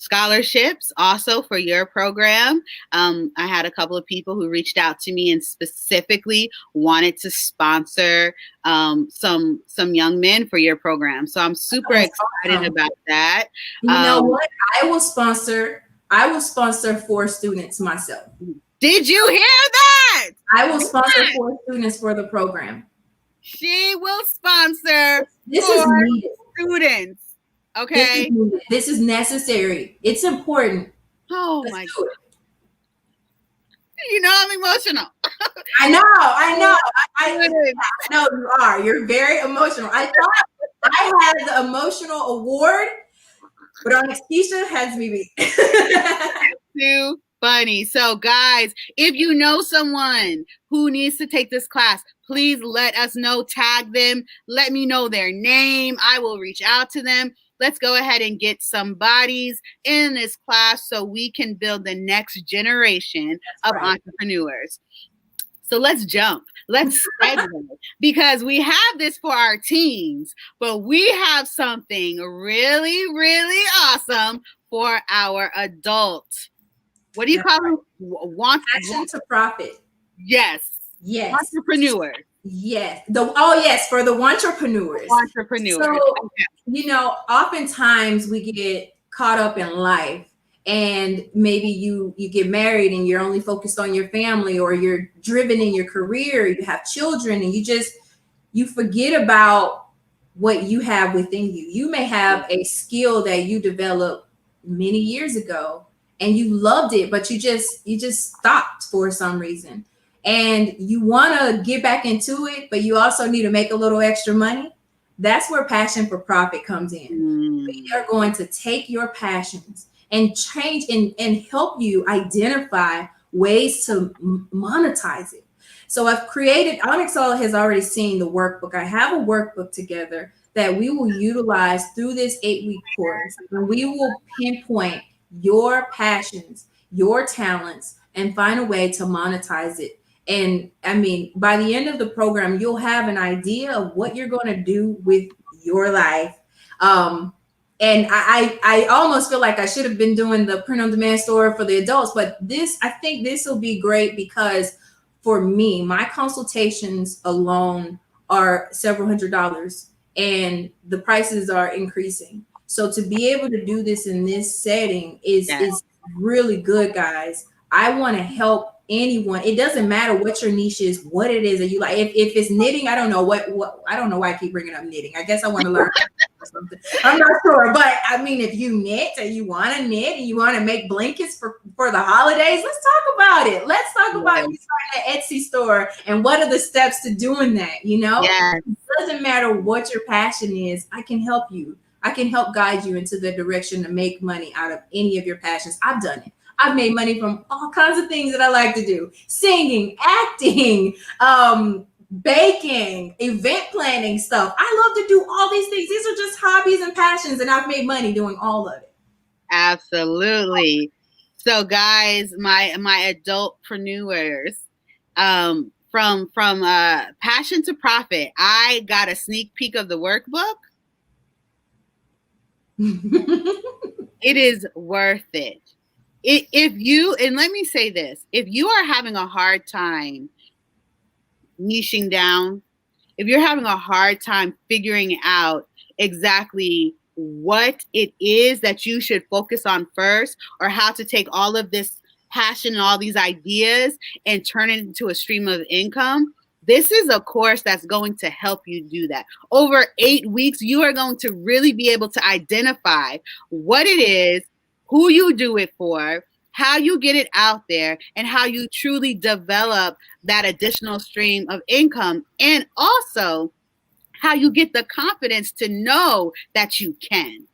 scholarships also for your program. I had a couple of people who reached out to me and specifically wanted to sponsor some young men for your program. So I'm super excited about that. You know what? I will sponsor 4 students myself. Did you hear that? I will sponsor 4 students for the program. She will sponsor this 4 is needed. Students. Okay. This is necessary. It's important. Oh my God. You know I'm emotional. I know. I know you are. You're very emotional. I thought I had the emotional award, but Keisha has me beat. Too funny. So guys, if you know someone who needs to take this class, please let us know. Tag them. Let me know their name. I will reach out to them. Let's go ahead and get some bodies in this class so we can build the next generation of entrepreneurs. So let's jump. Let's segue because we have this for our teens, but we have something really, really awesome for our adult, what do you call them? Passion to profit. Yes. Yes. Entrepreneurs. Yes. Yes, for the entrepreneurs. Entrepreneurs. So, oftentimes we get caught up in life, and maybe you get married and you're only focused on your family, or you're driven in your career, you have children, and you forget about what you have within you. You may have a skill that you developed many years ago and you loved it, but you just stopped for some reason. And you want to get back into it, but you also need to make a little extra money. That's where passion for profit comes in. We are going to take your passions and change and help you identify ways to monetize it. So I've created, Onyxol has already seen the workbook. I have a workbook together that we will utilize through this 8-week course. And we will pinpoint your passions, your talents, and find a way to monetize it. And I mean, by the end of the program, you'll have an idea of what you're going to do with your life. And I almost feel like I should have been doing the print on demand store for the adults, but I think this will be great because for me, my consultations alone are several $100s and the prices are increasing. So to be able to do this in this setting is really good, guys. I want to help anyone. It doesn't matter what your niche is, what it is that you like. If it's knitting, I don't know what I don't know why I keep bringing up knitting. I guess I want to learn or something. I'm not sure, but I mean, if you knit and you want to knit and you want to make blankets for the holidays, let's talk about it. Let's talk about you starting an Etsy store and what are the steps to doing that. It doesn't matter what your passion is. I can help you. I can help guide you into the direction to make money out of any of your passions. I've done it. I've made money from all kinds of things that I like to do: singing, acting, baking, event planning stuff. I love to do all these things. These are just hobbies and passions, and I've made money doing all of it. Absolutely. So, guys, my adultpreneurs, from passion to profit, I got a sneak peek of the workbook. It is worth it. And let me say this, if you are having a hard time niching down, if you're having a hard time figuring out exactly what it is that you should focus on first, or how to take all of this passion and all these ideas and turn it into a stream of income, this is a course that's going to help you do that. Over 8 weeks, you are going to really be able to identify what it is, who you do it for, how you get it out there, and how you truly develop that additional stream of income, and also how you get the confidence to know that you can.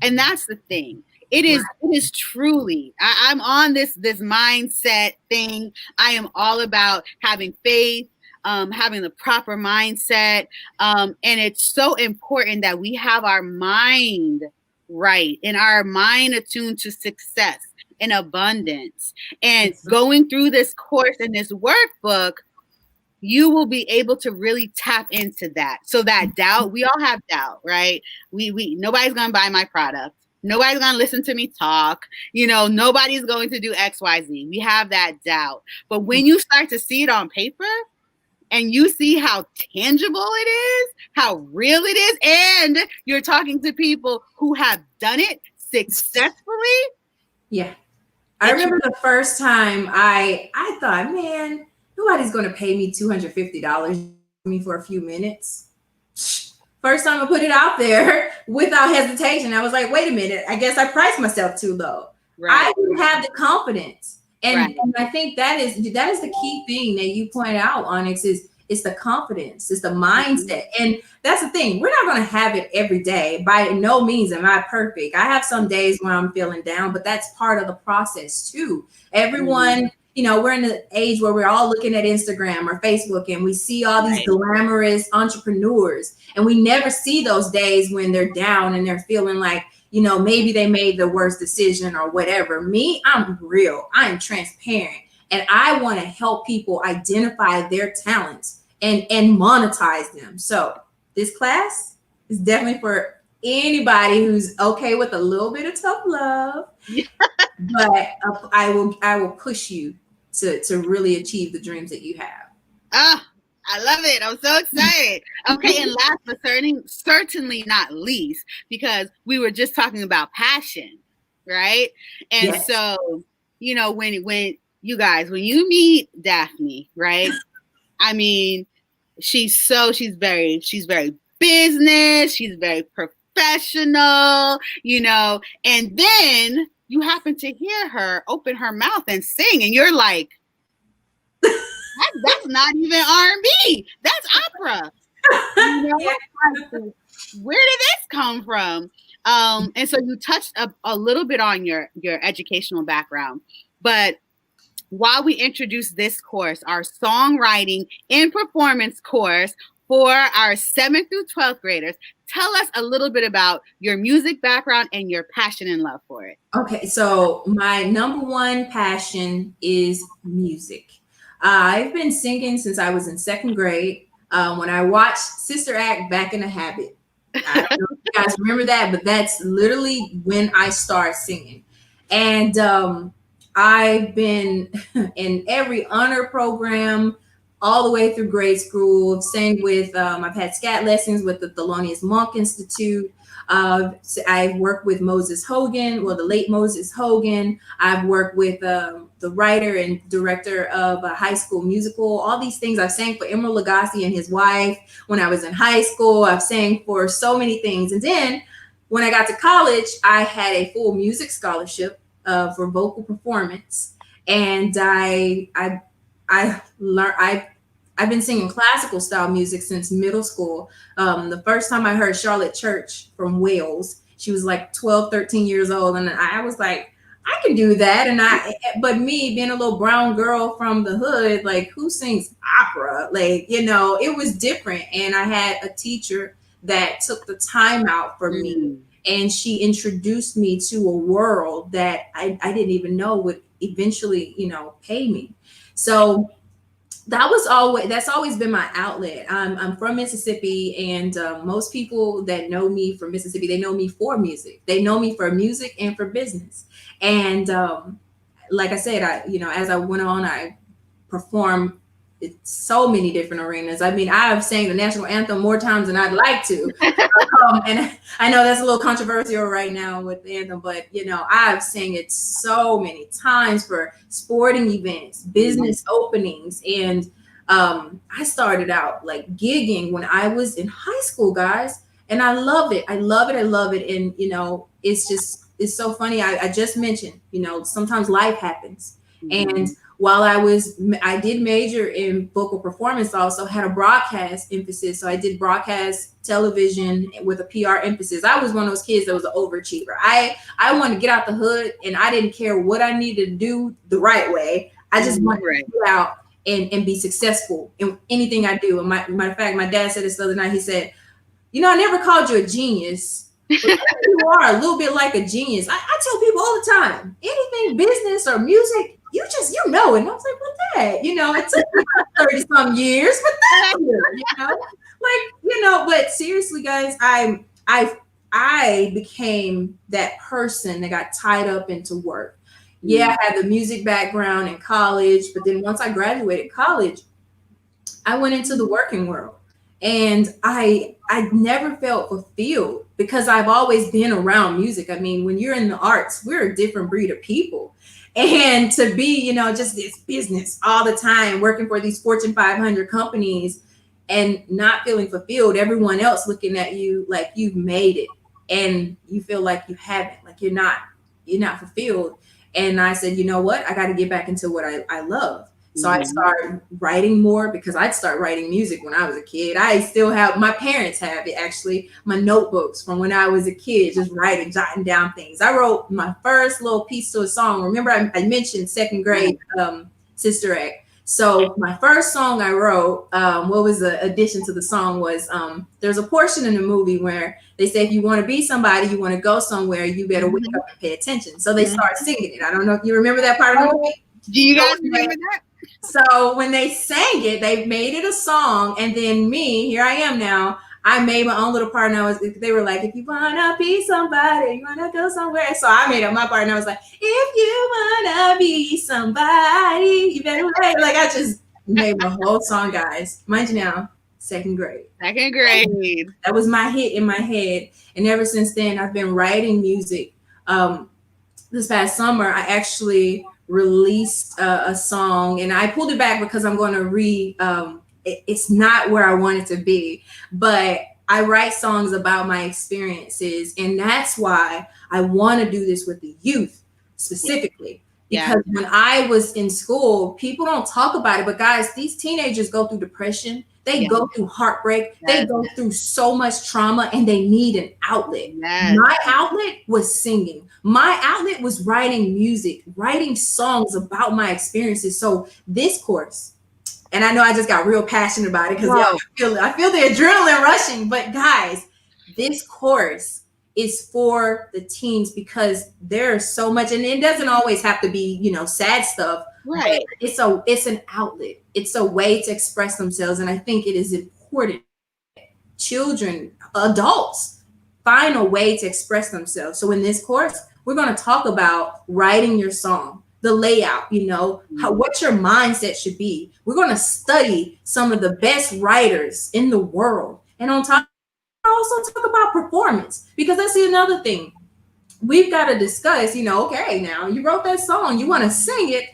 And that's the thing. It is truly, I'm on this mindset thing. I am all about having faith, having the proper mindset. And it's so important that we have our mind right and our mind attuned to success and abundance. And going through this course and this workbook, you will be able to really tap into that. So that doubt, we all have doubt, right? We nobody's going to buy my product. Nobody's going to listen to me talk. Nobody's going to do X, Y, Z. We have that doubt. But when you start to see it on paper and you see how tangible it is, how real it is, and you're talking to people who have done it successfully. Yeah. I remember the first time I thought, man, nobody's going to pay me $250 for a few minutes. First time I put it out there without hesitation, I was like, wait a minute, I guess I priced myself too low. Right. I didn't have the confidence. And I think that is the key thing that you point out, Onyx, is it's the confidence, it's the mindset. And that's the thing. We're not going to have it every day. By no means am I perfect. I have some days where I'm feeling down, but that's part of the process too. Everyone, we're in the age where we're all looking at Instagram or Facebook and we see all these glamorous entrepreneurs, and we never see those days when they're down and they're feeling like, maybe they made the worst decision or whatever. Me, I'm real. I'm transparent. And I want to help people identify their talents and monetize them. So this class is definitely for anybody who's okay with a little bit of tough love, but I will push you to really achieve the dreams that you have. Ah, I love it. I'm so excited. Okay, and last but certainly not least, because we were just talking about passion, right? And Yes. so, you know, when you guys, when you meet Daphne, right? I mean, she's very business, she's very professional, you know, and then you happen to hear her open her mouth and sing, and you're like, that's not even R&B, that's opera. You know, like, where did this come from? And so you touched a little bit on your educational background, but while we introduce this course, our songwriting and performance course for our 7th through 12th graders, tell us a little bit about your music background and your passion and love for it. Okay, so my number one passion is music. I've been singing since I was in 2nd grade. When I watched Sister Act Back in the Habit. I don't know if you guys remember that, but that's literally when I started singing. And I've been in every honor program all the way through grade school. Sang with, I've had scat lessons with the Thelonious Monk Institute. I've worked with Moses Hogan, the late Moses Hogan. I've worked with the writer and director of a High School Musical. All these things. I've sang for Emeril Lagasse and his wife when I was in high school. I've sang for so many things. And then when I got to college, I had a full music scholarship for vocal performance, and I've been singing classical style music since middle school. The first time I heard Charlotte Church from Wales, she was like 12, 13 years old. And I was like, I can do that. But me being a little brown girl from the hood, like, who sings opera? Like, you know, it was different. And I had a teacher that took the time out for me. And she introduced me to a world that I didn't even know would eventually, you know, pay me. So that's always been my outlet. I'm from Mississippi, and most people that know me from Mississippi, they know me for music. They know me for music and for business. And like I said, as I went on, I performed in so many different arenas. I mean, I've sang the national anthem more times than I'd like to. And I know that's a little controversial right now with the anthem, but, you know, I've sang it so many times for sporting events, business openings. And I started out like gigging when I was in high school, guys. And I love it. I love it. I love it. And, you know, it's so funny. I just mentioned, you know, sometimes life happens. And while I did major in vocal performance, I also had a broadcast emphasis. So I did broadcast television with a PR emphasis. I was one of those kids that was an overachiever. I wanted to get out the hood, and I didn't care what I needed to do the right way. I just wanted to get out and be successful in anything I do. And matter of fact, my dad said this the other night. He said, you know, I never called you a genius. But you are a little bit like a genius. I tell people all the time, anything business or music, you know it. And I was like, what's that? You know, it took me 30 some years, but that's you know, like, you know, but seriously, guys, I became that person that got tied up into work. Yeah, I had the music background in college, but then once I graduated college, I went into the working world. And I never felt fulfilled because I've always been around music. I mean, when you're in the arts, we're a different breed of people. And to be, you know, just this business all the time, working for these Fortune 500 companies and not feeling fulfilled, everyone else looking at you like you've made it and you feel like you haven't, like you're not fulfilled. And I said, you know what? I got to get back into what I love. So I started writing more because I'd start writing music when I was a kid. I still have, my parents have it actually, my notebooks from when I was a kid, just writing, jotting down things. I wrote my first little piece to a song. Remember I mentioned 2nd grade Sister Act. So my first song I wrote, what was the addition to the song was, there's a portion in the movie where they say, if you want to be somebody, you want to go somewhere, you better wake up and pay attention. So they start singing it. I don't know if you remember that part of the movie. Do you guys remember that? So when they sang it, they made it a song. And then here I am now, I made my own little part, and they were like, if you wanna be somebody, you wanna go somewhere. So I made up my part, and I was like, if you wanna be somebody, you better wait. Like I just made my whole song, guys. Mind you now, second grade. Second grade. That was my hit in my head, and ever since then, I've been writing music. This past summer, I actually released a song, and I pulled it back because I'm going to it's not where I want it to be, but I write songs about my experiences, and that's why I want to do this with the youth specifically. Because when I was in school, people don't talk about it, but guys, these teenagers go through depression. They go through heartbreak. They go through so much trauma, and they need an outlet. My outlet was singing. My outlet was writing music, writing songs about my experiences. So this course, and I know I just got real passionate about it because I feel the adrenaline rushing. But guys, this course is for the teens because there's so much, and it doesn't always have to be, sad stuff. Right. It's an outlet. It's a way to express themselves. And I think it is important. Children, adults, find a way to express themselves. So in this course, we're going to talk about writing your song, the layout, what your mindset should be. We're going to study some of the best writers in the world. And on top, also talk about performance, because that's another thing we've got to discuss. Okay, now you wrote that song, you want to sing it.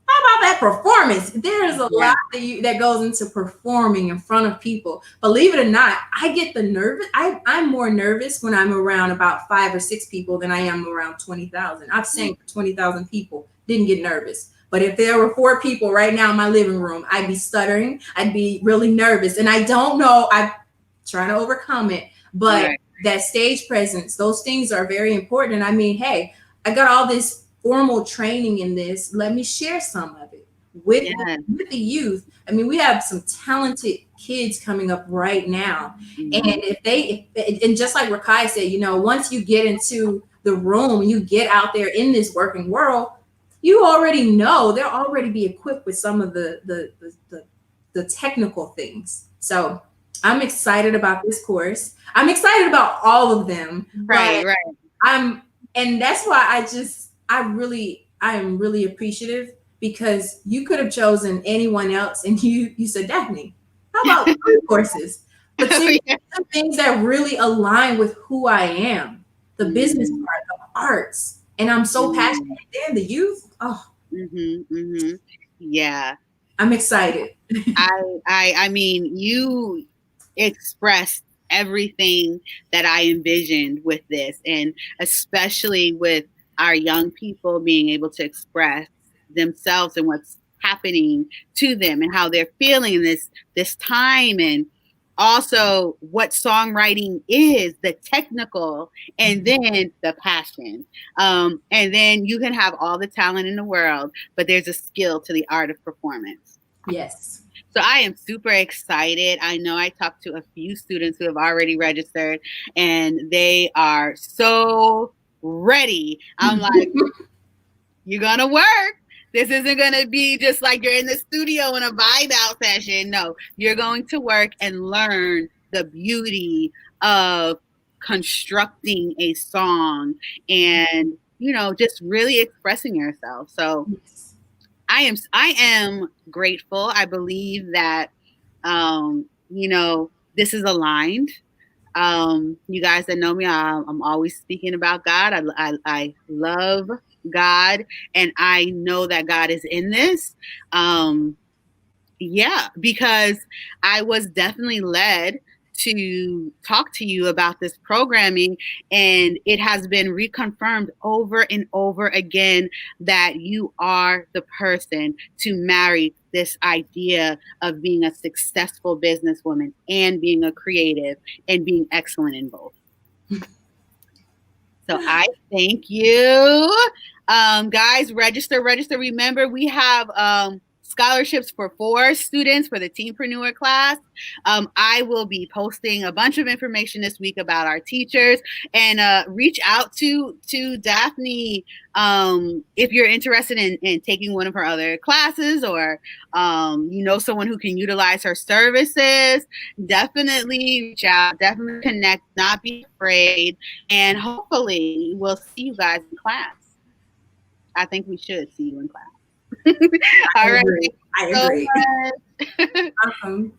How about that performance? There is a lot that goes into performing in front of people. Believe it or not, I get the nervous. I'm more nervous when I'm around about 5 or 6 people than I am around 20,000. I've sang for 20,000 people, didn't get nervous. But if there were 4 people right now in my living room, I'd be stuttering. I'd be really nervous. And I don't know. I'm trying to overcome it. But that stage presence, those things are very important. And I mean, hey, I got all this formal training in this. Let me share some of it with the youth. I mean, we have some talented kids coming up right now. And and just like Rakai said, once you get into the room, you get out there in this working world, you already know they'll already be equipped with some of the technical things. So I'm excited about this course. I'm excited about all of them. Right. And that's why I am really appreciative, because you could have chosen anyone else, and you said, Daphne, how about other courses? But see, some things that really align with who I am, the business part, the arts, and I'm so passionate. And the youth, yeah, I'm excited. I mean, you expressed everything that I envisioned with this, and especially with our young people being able to express themselves and what's happening to them and how they're feeling this time, and also what songwriting is, the technical, and then the passion. And then you can have all the talent in the world, but there's a skill to the art of performance. Yes. So I am super excited. I know I talked to a few students who have already registered, and they are so ready. I'm like, you're going to work. This isn't going to be just like you're in the studio in a vibe out session. No, you're going to work and learn the beauty of constructing a song and, just really expressing yourself. So I am grateful. I believe that, this is aligned. You guys that know me, I'm always speaking about God. I love God, and I know that God is in this. Because I was definitely led to talk to you about this programming, and it has been reconfirmed over and over again that you are the person to marry this idea of being a successful businesswoman and being a creative and being excellent in both. So I thank you. Guys, register. Remember, we have scholarships for 4 students for the Teenpreneur class. I will be posting a bunch of information this week about our teachers, and reach out to Daphne if you're interested in taking one of her other classes, or someone who can utilize her services. Definitely reach out, definitely connect, not be afraid, and hopefully we'll see you guys in class. I think we should see you in class. All right. I agree. Awesome.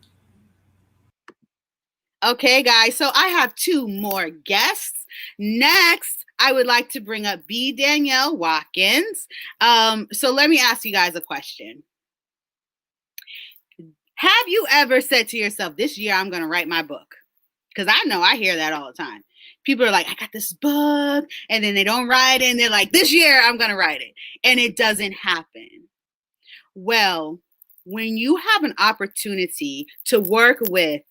Okay, guys. So I have 2 more guests. Next, I would like to bring up Danielle Watkins. So let me ask you guys a question. Have you ever said to yourself, this year I'm going to write my book? Because I know I hear that all the time. People are like, I got this book, and then they don't write it, and they're like, this year I'm going to write it, and it doesn't happen. Well, when you have an opportunity to work with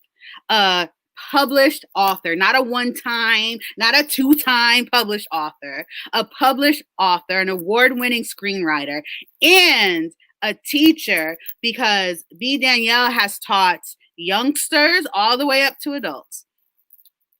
a published author, not a one-time, not a 2-time published author, a published author, an award-winning screenwriter, and a teacher, because Danielle has taught youngsters all the way up to adults.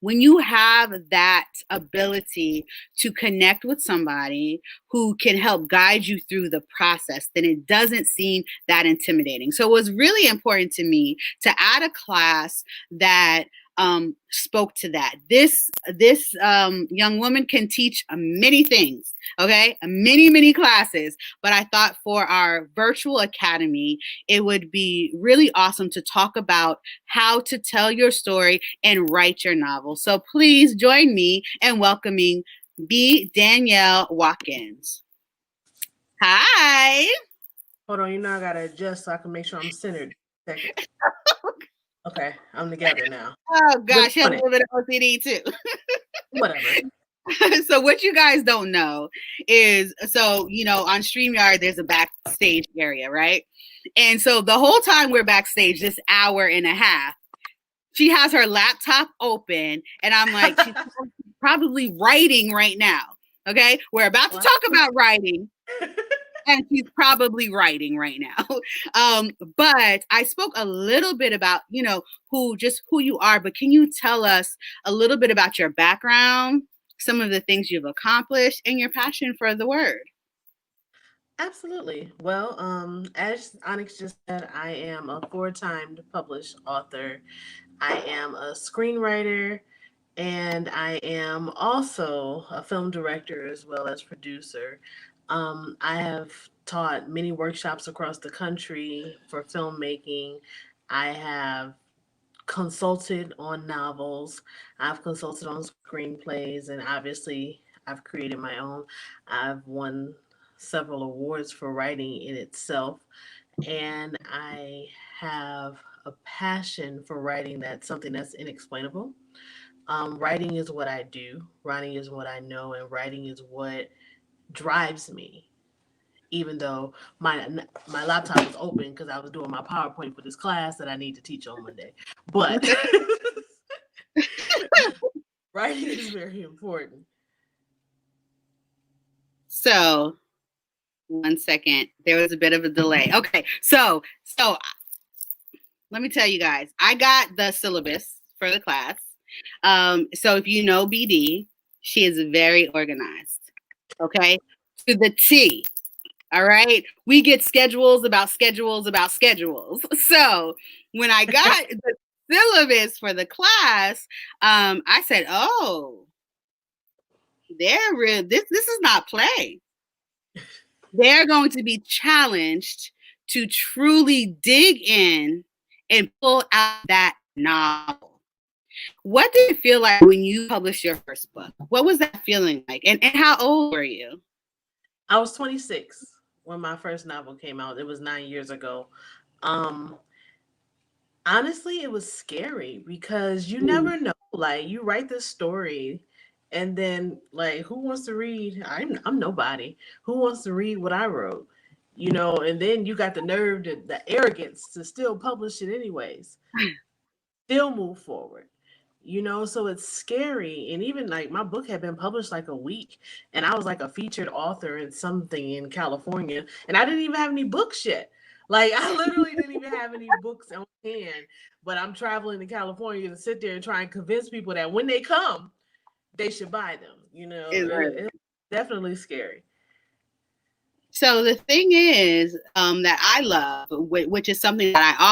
When you have that ability to connect with somebody who can help guide you through the process, then it doesn't seem that intimidating. So it was really important to me to add a class that spoke to that. This young woman can teach many things, okay? Many classes, but I thought for our virtual academy, it would be really awesome to talk about how to tell your story and write your novel. So please join me in welcoming Danielle Watkins. Hi. Hold on, I gotta adjust so I can make sure I'm centered. Second. Okay, I'm together now. Oh gosh, you have a little bit of OCD too. Whatever. So what you guys don't know is, on StreamYard, there's a backstage area, right? And so the whole time we're backstage, this hour and a half, she has her laptop open, and I'm like, she's probably writing right now. Okay, we're about to talk about writing. And she's probably writing right now. But I spoke a little bit about, who you are, but can you tell us a little bit about your background, some of the things you've accomplished, and your passion for the word? Absolutely. Well, as Onyx just said, I am a 4-time published author. I am a screenwriter, and I am also a film director as well as producer. I have taught many workshops across the country for filmmaking. I have consulted on novels. I've consulted on screenplays, and obviously I've created my own. I've won several awards for writing in itself, and I have a passion for writing that's something that's inexplainable. Writing is what I do. Writing is what I know, and writing is what drives me, even though my laptop was open because I was doing my PowerPoint for this class that I need to teach on Monday. But writing is very important. So, one second, there was a bit of a delay. Okay, so let me tell you guys, I got the syllabus for the class. So if you know BD, she is very organized. Okay, to the T. All right, we get schedules about schedules about schedules. So when I got the syllabus for the class, I said, "Oh, they're real. This is not play. They're going to be challenged to truly dig in and pull out that novel." What did it feel like when you published your first book? What was that feeling like? And how old were you? I was 26 when my first novel came out. It was 9 years ago. Honestly, it was scary because you never know. Like, you write this story, and then, like, who wants to read? I'm nobody. Who wants to read what I wrote? And then you got the nerve, the arrogance to still publish it anyways. Still move forward. So it's scary. And even like my book had been published like a week, and I was like a featured author in something in California, and I didn't even have any books yet. Like I literally didn't even have any books on hand, but I'm traveling to California to sit there and try and convince people that when they come, they should buy them. You know, it's definitely scary. So the thing is that I love, which is something that I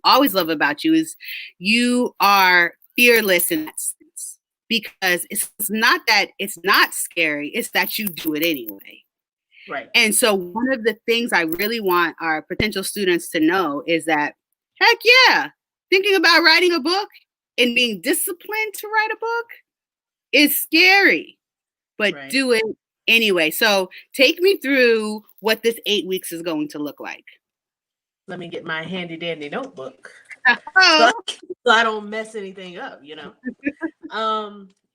always love about you, is you are fearless in that sense, because it's not that it's not scary, it's that you do it anyway. Right. And so one of the things I really want our potential students to know is that, heck yeah, thinking about writing a book and being disciplined to write a book is scary, but do it anyway. So take me through what this 8 weeks is going to look like. Let me get my handy dandy notebook. Oh. So I don't mess anything up, you know.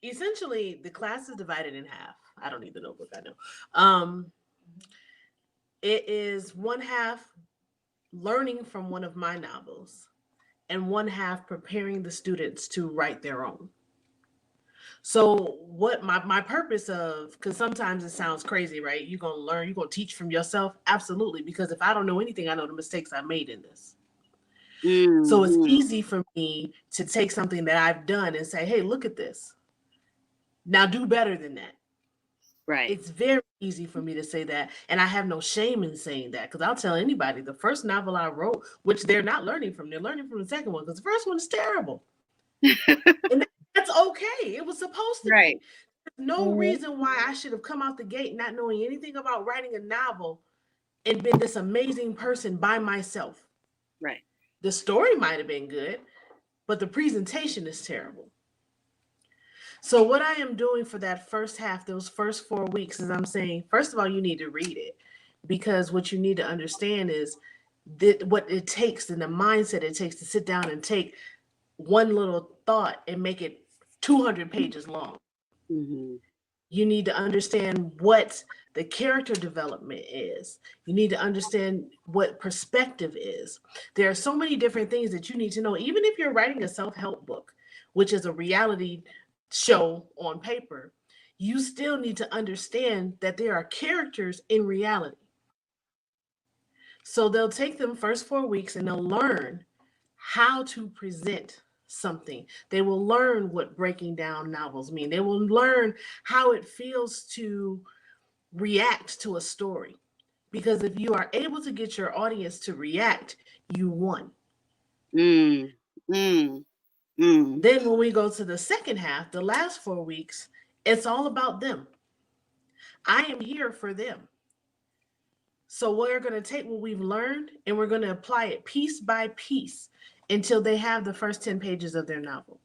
Essentially the class is divided in half. I don't need the notebook, I know. It is one half learning from one of my novels and one half preparing the students to write their own. So what my purpose of, because sometimes it sounds crazy, right? You're going to learn, you're going to teach from yourself. Absolutely. Because if I don't know anything, I know the mistakes I made in this. Mm-hmm. So it's easy for me to take something that I've done and say, hey, look at this. Now do better than that. Right. It's very easy for me to say that. And I have no shame in saying that, because I'll tell anybody the first novel I wrote, which they're not learning from, they're learning from the second one, because the first one is terrible. And that's okay. It was supposed to be. There's no reason why I should have come out the gate not knowing anything about writing a novel and been this amazing person by myself. Right. The story might have been good, but the presentation is terrible. So what I am doing for that first half, those first 4 weeks, is I'm saying, first of all, you need to read it, because what you need to understand is that what it takes and the mindset it takes to sit down and take one little thought and make it 200 pages long. Mm-hmm. You need to understand what the character development is. You need to understand what perspective is. There are so many different things that you need to know, even if you're writing a self-help book, which is a reality show on paper. You still need to understand that there are characters in reality. So they'll take them first 4 weeks and they'll learn how to present something. They will learn what breaking down novels mean. They will learn how it feels to react to a story. Because if you are able to get your audience to react, you won. Then when we go to the second half, the last 4 weeks, it's all about them. I am here for them. So we're going to take what we've learned and we're going to apply it piece by piece until they have the first 10 pages of their novel.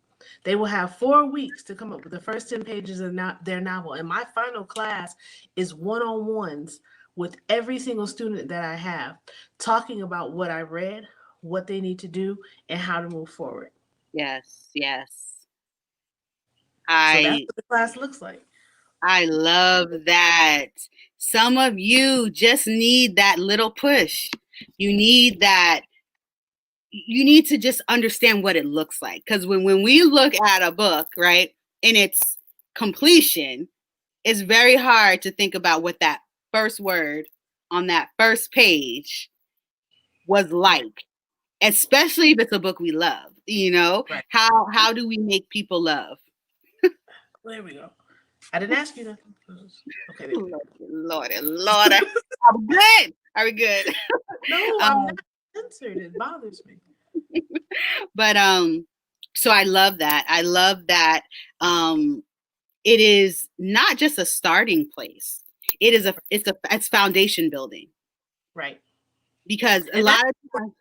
They will have 4 weeks to come up with the first 10 pages of their novel. And my final class is one-on-ones with every single student that I have, talking about what I read, what they need to do, and how to move forward. Yes. So that's what the class looks like. I love that. Some of you just need that little push. You need that. You need to just understand what it looks like. Because when we look at a book, right, in its completion, it's very hard to think about what that first word on that first page was like, especially if it's a book we love, you know? Right. How do we make people love? There we go. I didn't ask you that. Okay. Lord. Are we good? Are we good? No, I'm not censored. It bothers me. But so I love that. I love that it is not just a starting place. It's foundation building. Right. Because a lot of times,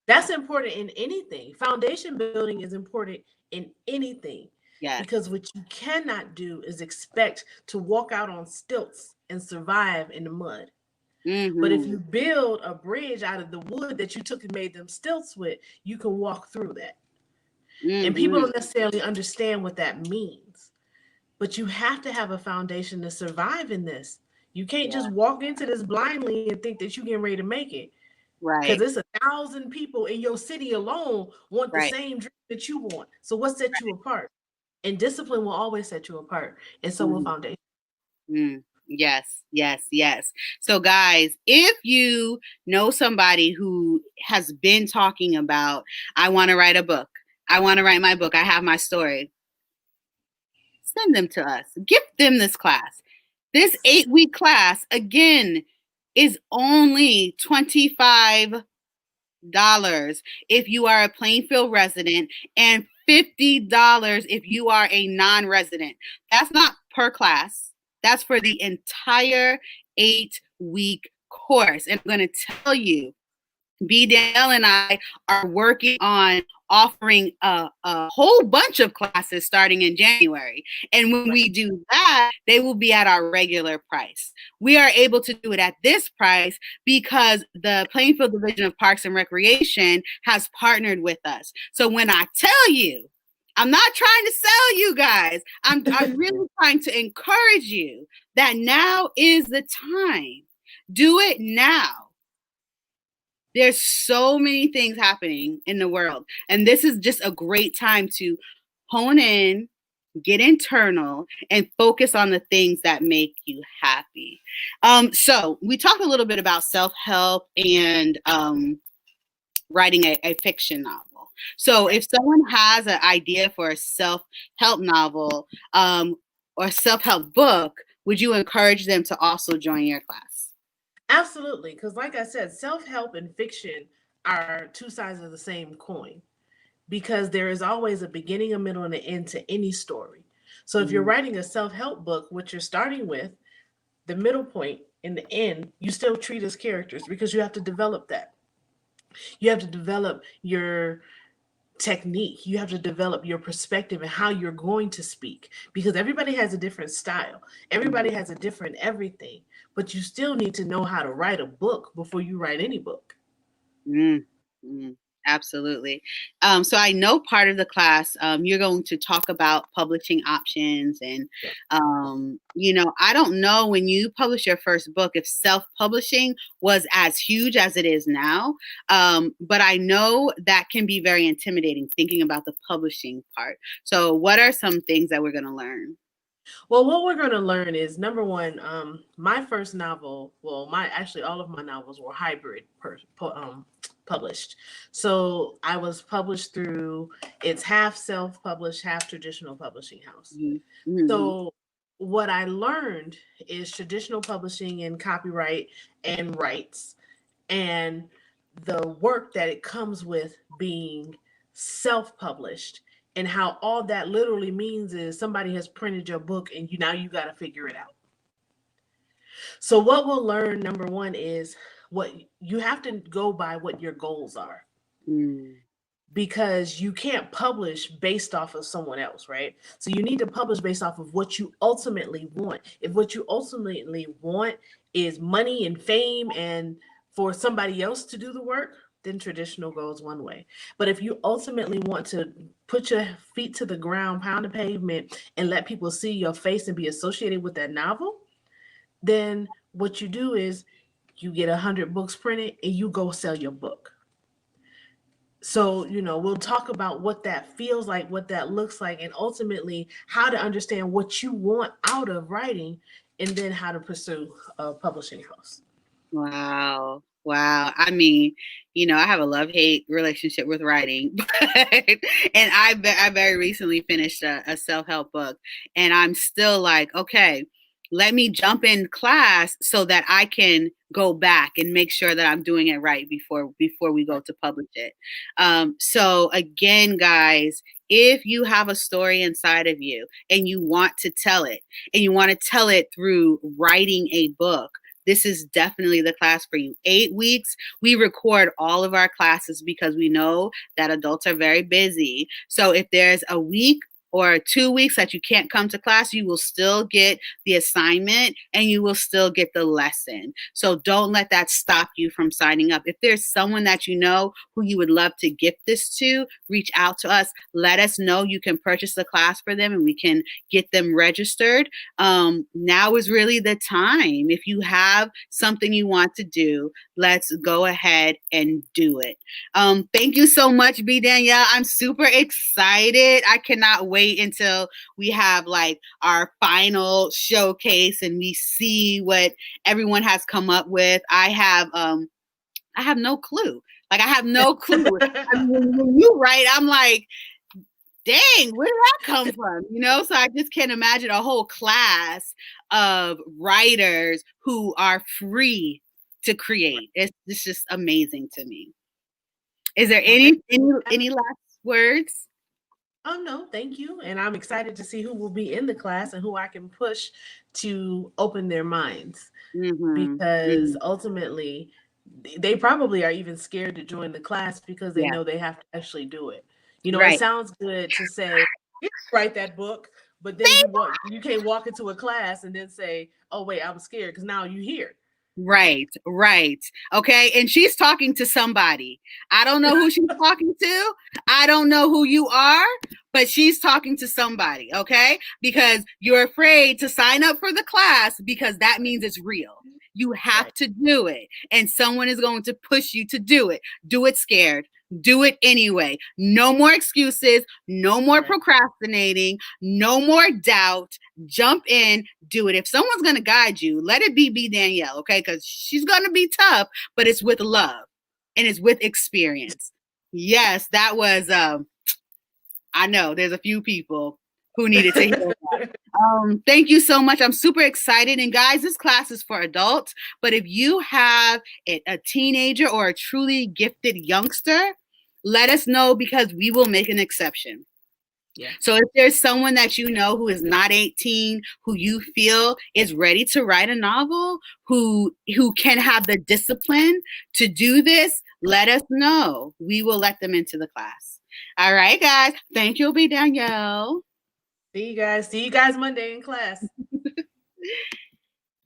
that's important in anything. Foundation building is important in anything. Yeah. Because what you cannot do is expect to walk out on stilts and survive in the mud. Mm-hmm. But if you build a bridge out of the wood that you took and made them stilts with, you can walk through that. Mm-hmm. And people don't necessarily understand what that means. But you have to have a foundation to survive in this. You can't just walk into this blindly and think that you're getting ready to make it. Right. Because it's 1,000 people in your city alone want the same dream that you want. So what sets you apart? And discipline will always set you apart. And so will foundation. Yes, yes, yes. So guys, if you know somebody who has been talking about, I want to write a book. I want to write my book. I have my story. Send them to us. Gift them this class. This 8-week class, again, is only $25 if you are a Plainfield resident and $50 if you are a non-resident. That's not per class. That's for the entire 8-week course. And I'm going to tell you, Danielle and I are working on offering a whole bunch of classes starting in January. And when we do that, they will be at our regular price. We are able to do it at this price because the Plainfield Division of Parks and Recreation has partnered with us. So when I tell you, I'm not trying to sell you guys. I'm really trying to encourage you that now is the time. Do it now. There's so many things happening in the world. And this is just a great time to hone in, get internal, and focus on the things that make you happy. So we talked a little bit about self-help and writing a fiction novel. So if someone has an idea for a self-help novel or self-help book, would you encourage them to also join your class? Absolutely, because like I said, self-help and fiction are two sides of the same coin, because there is always a beginning, a middle, and an end to any story. So if you're writing a self-help book, what you're starting with, the middle point and the end, you still treat as characters, because you have to develop that. You have to develop your technique. You have to develop your perspective and how you're going to speak, because everybody has a different style. Everybody has a different everything, but you still need to know how to write a book before you write any book. Absolutely. So I know part of the class, you're going to talk about publishing options and, I don't know when you publish your first book, if self-publishing was as huge as it is now. But I know that can be very intimidating thinking about the publishing part. So what are some things that we're going to learn? Well, what we're going to learn is, number one, my first novel, actually all of my novels were hybrid published. So I was published through, it's half self-published, half traditional publishing house. Mm-hmm. So what I learned is traditional publishing and copyright and rights and the work that it comes with being self-published, and how all that literally means is somebody has printed your book and you got to figure it out. So what we'll learn, number one, is what you have to go by what your goals are. Because you can't publish based off of someone else, right? So you need to publish based off of what you ultimately want. If what you ultimately want is money and fame and for somebody else to do the work, then traditional goes one way. But if you ultimately want to put your feet to the ground, pound the pavement, and let people see your face and be associated with that novel, then what you do is you get 100 books printed and you go sell your book. So, we'll talk about what that feels like, what that looks like, and ultimately how to understand what you want out of writing, and then how to pursue a publishing house. Wow. I mean, I have a love-hate relationship with writing, and I very recently finished a self-help book, and I'm still like, okay, let me jump in class so that I can go back and make sure that I'm doing it right before we go to publish it. So again, guys, if you have a story inside of you and you want to tell it, and you want to tell it through writing a book, this is definitely the class for you. 8 weeks. We record all of our classes because we know that adults are very busy. So if there's a week or 2 weeks that you can't come to class, you will still get the assignment and you will still get the lesson. So don't let that stop you from signing up. If there's someone that you know who you would love to gift this to, reach out to us. Let us know. You can purchase the class for them and we can get them registered. Now is really the time. If you have something you want to do, let's go ahead and do it. Thank you so much, Danielle. I'm super excited. I cannot wait wait until we have like our final showcase and we see what everyone has come up with. I have no clue. Like, I have no clue. I mean, when you write, I'm like, dang, where did that come from? You know, so I just can't imagine a whole class of writers who are free to create. It's just amazing to me. Is there any last words? Oh, no, thank you. And I'm excited to see who will be in the class and who I can push to open their minds. Because ultimately, they probably are even scared to join the class because they know they have to actually do it. You know, it sounds good to say, "You write that book," but then you can't walk into a class and then say, "Oh, wait, I'm scared," because now you're here. Right. Okay. And she's talking to somebody. I don't know who she's talking to. I don't know who you are, but she's talking to somebody. Okay. Because you're afraid to sign up for the class because that means it's real. You have to do it. And someone is going to push you to do it. Do it scared. Do it anyway. No more excuses. No more procrastinating. No more doubt. Jump in. Do it. If someone's going to guide you, let it be Danielle, okay? Because she's going to be tough, but it's with love and it's with experience. Yes, that was, I know there's a few people who needed to hear that. Thank you so much. I'm super excited. And guys, this class is for adults, but if you have a teenager or a truly gifted youngster, let us know because we will make an exception. Yeah. So if there's someone that you know who is not 18, who you feel is ready to write a novel, who can have the discipline to do this, let us know. We will let them into the class. All right, guys. Thank you, Danielle. See you guys Monday in class.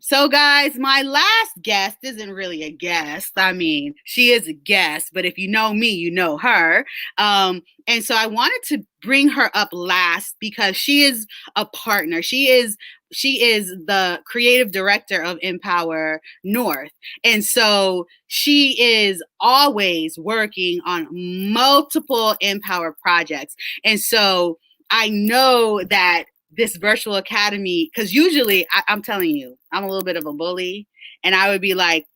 So guys, my last guest isn't really a guest. I mean, she is a guest, but if you know me, you know her. And so I wanted to bring her up last because she is a partner. She is the creative director of M.PoWeR North. And so she is always working on multiple M.PoWeR projects. And so I know that this virtual academy, because usually I'm telling you, I'm a little bit of a bully, and I would be like,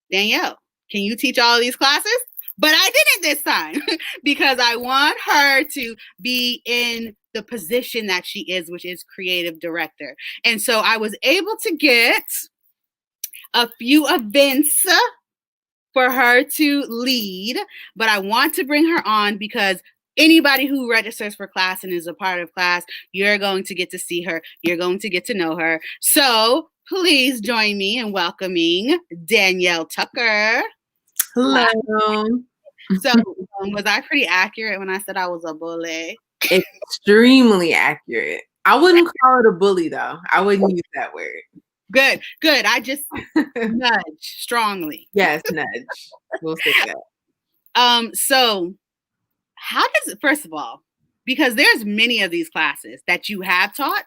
Danielle, can you teach all of these classes? But I didn't this time because I want her to be in the position that she is, which is creative director. And so I was able to get a few events for her to lead, but I want to bring her on because anybody who registers for class and is a part of class, you're going to get to see her. You're going to get to know her. So please join me in welcoming Danielle Tucker. Hello. So was I pretty accurate when I said I was a bully? Extremely accurate. I wouldn't call it a bully, though. I wouldn't use that word. Good. I just nudge strongly. Yes, nudge. We'll say that. So how does it, first of all, because there's many of these classes that you have taught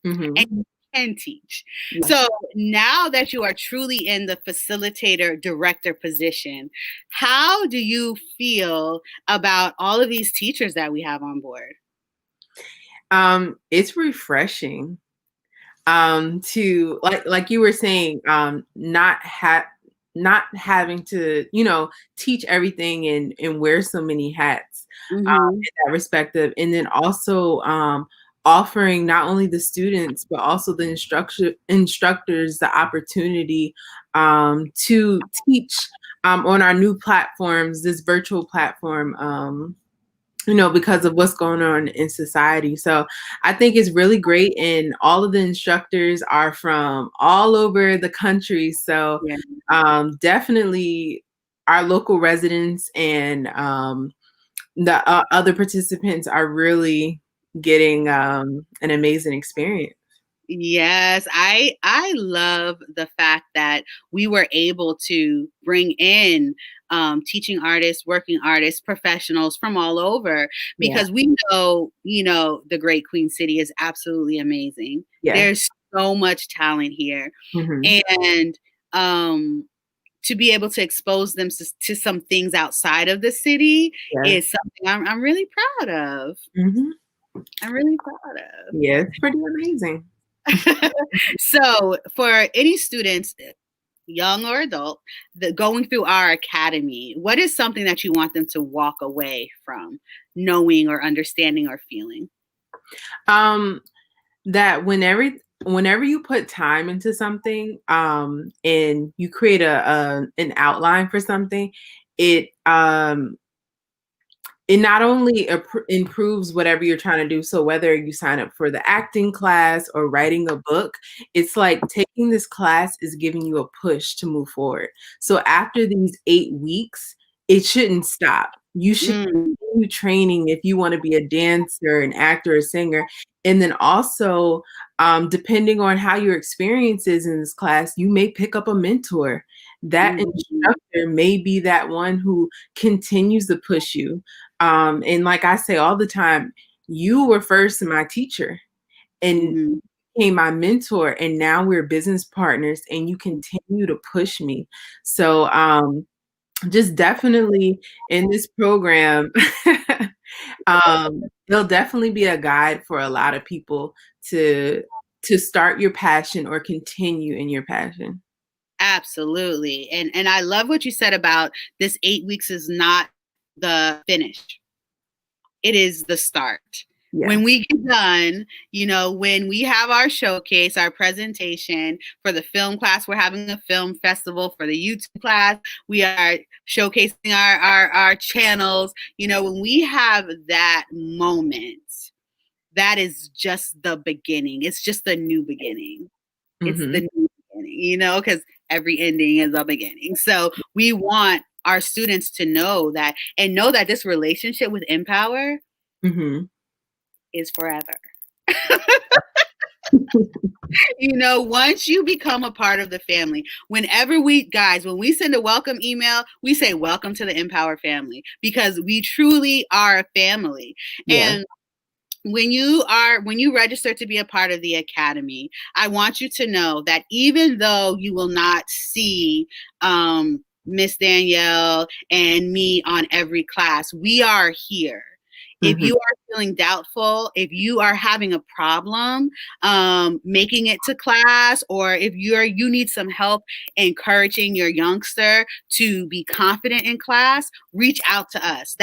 and you can teach. Yes. So now that you are truly in the facilitator director position, how do you feel about all of these teachers that we have on board? It's refreshing to like you were saying, not having to, teach everything and wear so many hats in that respective. And then also offering not only the students, but also the instructors the opportunity to teach on our new platforms, this virtual platform, because of what's going on in society. So I think it's really great. And all of the instructors are from all over the country. So definitely our local residents and the other participants are really getting an amazing experience. Yes, I love the fact that we were able to bring in teaching artists, working artists, professionals from all over, because we know, the great Queen City is absolutely amazing. Yeah. There's so much talent here. And to be able to expose them to some things outside of the city is something I'm really proud of. I'm really proud of. Yeah, it's pretty amazing. So for any students, young or adult, that going through our academy, what is something that you want them to walk away from knowing or understanding or feeling? That whenever you put time into something, and you create an outline for something, it it not only improves whatever you're trying to do. So whether you sign up for the acting class or writing a book, it's like taking this class is giving you a push to move forward. So after these 8 weeks, it shouldn't stop. You should continue training if you want to be a dancer, an actor, a singer. And then also, depending on how your experience is in this class, you may pick up a mentor. That instructor may be that one who continues to push you. And like I say all the time, you were first my teacher and became my mentor, and now we're business partners, and you continue to push me. So just definitely in this program, there'll definitely be a guide for a lot of people to start your passion or continue in your passion. Absolutely. And I love what you said about this 8 weeks is not the finish. It is the start. Yeah. When we get done, when we have our showcase, our presentation for the film class, we're having a film festival. For the YouTube class, we are showcasing our channels. When we have that moment, that is just the beginning. It's just the new beginning. It's the new beginning, because every ending is a beginning. So we want our students to know that, and know that this relationship with M.PoWeR is forever. Once you become a part of the family, when we send a welcome email, we say welcome to the M.PoWeR family, because we truly are a family. Yeah. And when you register to be a part of the academy, I want you to know that even though you will not see Miss Danielle and me on every class, we are here. If you are feeling doubtful, if you are having a problem making it to class, or if you need some help encouraging your youngster to be confident in class, reach out to us.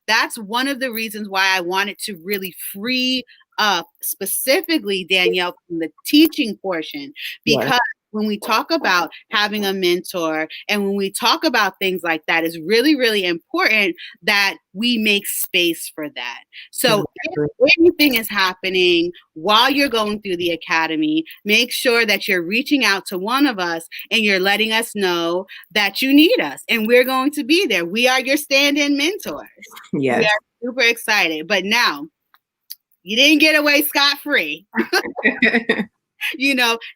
That's one of the reasons why I wanted to really free up specifically Danielle from the teaching portion, because when we talk about having a mentor and when we talk about things like that, it's really, really important that we make space for that. So if anything is happening while you're going through the academy, make sure that you're reaching out to one of us and you're letting us know that you need us, and we're going to be there. We are your stand-in mentors. Yes. We are super excited. But now, you didn't get away scot-free.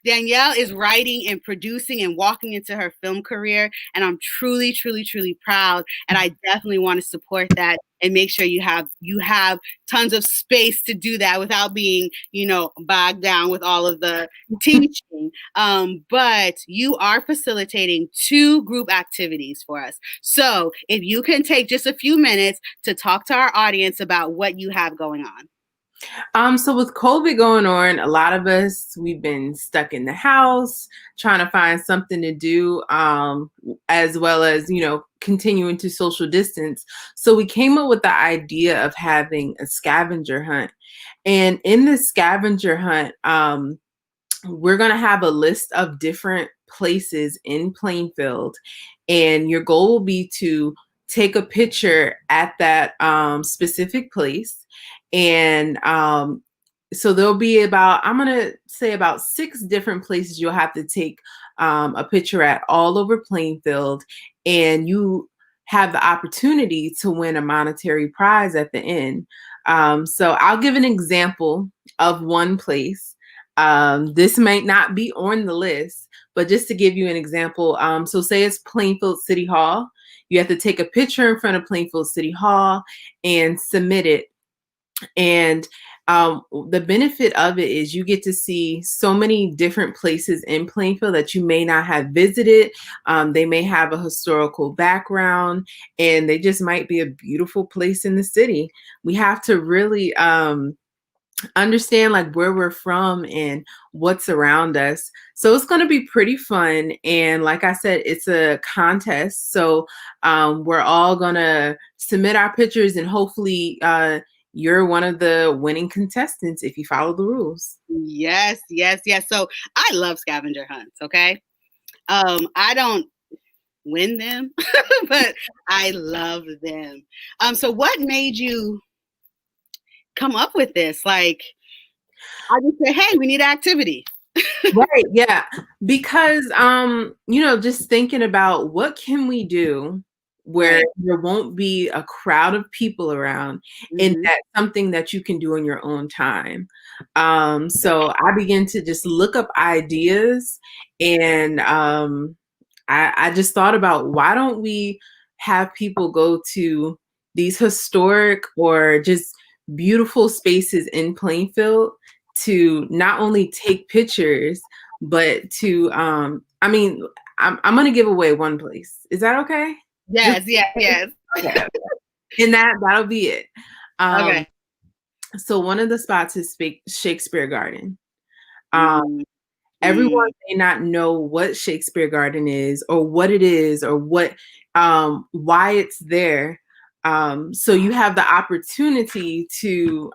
Danielle is writing and producing and walking into her film career, and I'm truly, truly, truly proud. And I definitely want to support that and make sure you have tons of space to do that without being, bogged down with all of the teaching. But you are facilitating 2 group activities for us. So if you can take just a few minutes to talk to our audience about what you have going on. So with COVID going on, a lot of us, we've been stuck in the house trying to find something to do, as well as, continuing to social distance. So we came up with the idea of having a scavenger hunt. And in this scavenger hunt, we're going to have a list of different places in Plainfield. And your goal will be to take a picture at that specific place. And so there'll be I'm going to say about 6 different places you'll have to take a picture at all over Plainfield. And you have the opportunity to win a monetary prize at the end. So I'll give an example of one place. This might not be on the list, but just to give you an example. So say it's Plainfield City Hall. You have to take a picture in front of Plainfield City Hall and submit it. And the benefit of it is you get to see so many different places in Plainfield that you may not have visited. They may have a historical background, and they just might be a beautiful place in the city. We have to really understand like where we're from and what's around us. So it's going to be pretty fun. And like I said, it's a contest. So we're all going to submit our pictures, and hopefully you're one of the winning contestants if you follow the rules. Yes, yes, yes. So I love scavenger hunts, okay? I don't win them, but I love them. So what made you come up with this? Like, I just say, hey, we need activity. Right, yeah. Because just thinking about what can we do where Right. there won't be a crowd of people around, and that's something that you can do in your own time. So I began to just look up ideas, and I just thought about, why don't we have people go to these historic or just beautiful spaces in Plainfield to not only take pictures, but to I'm going to give away one place. Is that okay? Yes, yes. Okay. And that'll be it. Okay. So one of the spots is Shakespeare Garden. Everyone may not know what Shakespeare Garden is, or what it is, or what why it's there. So you have the opportunity to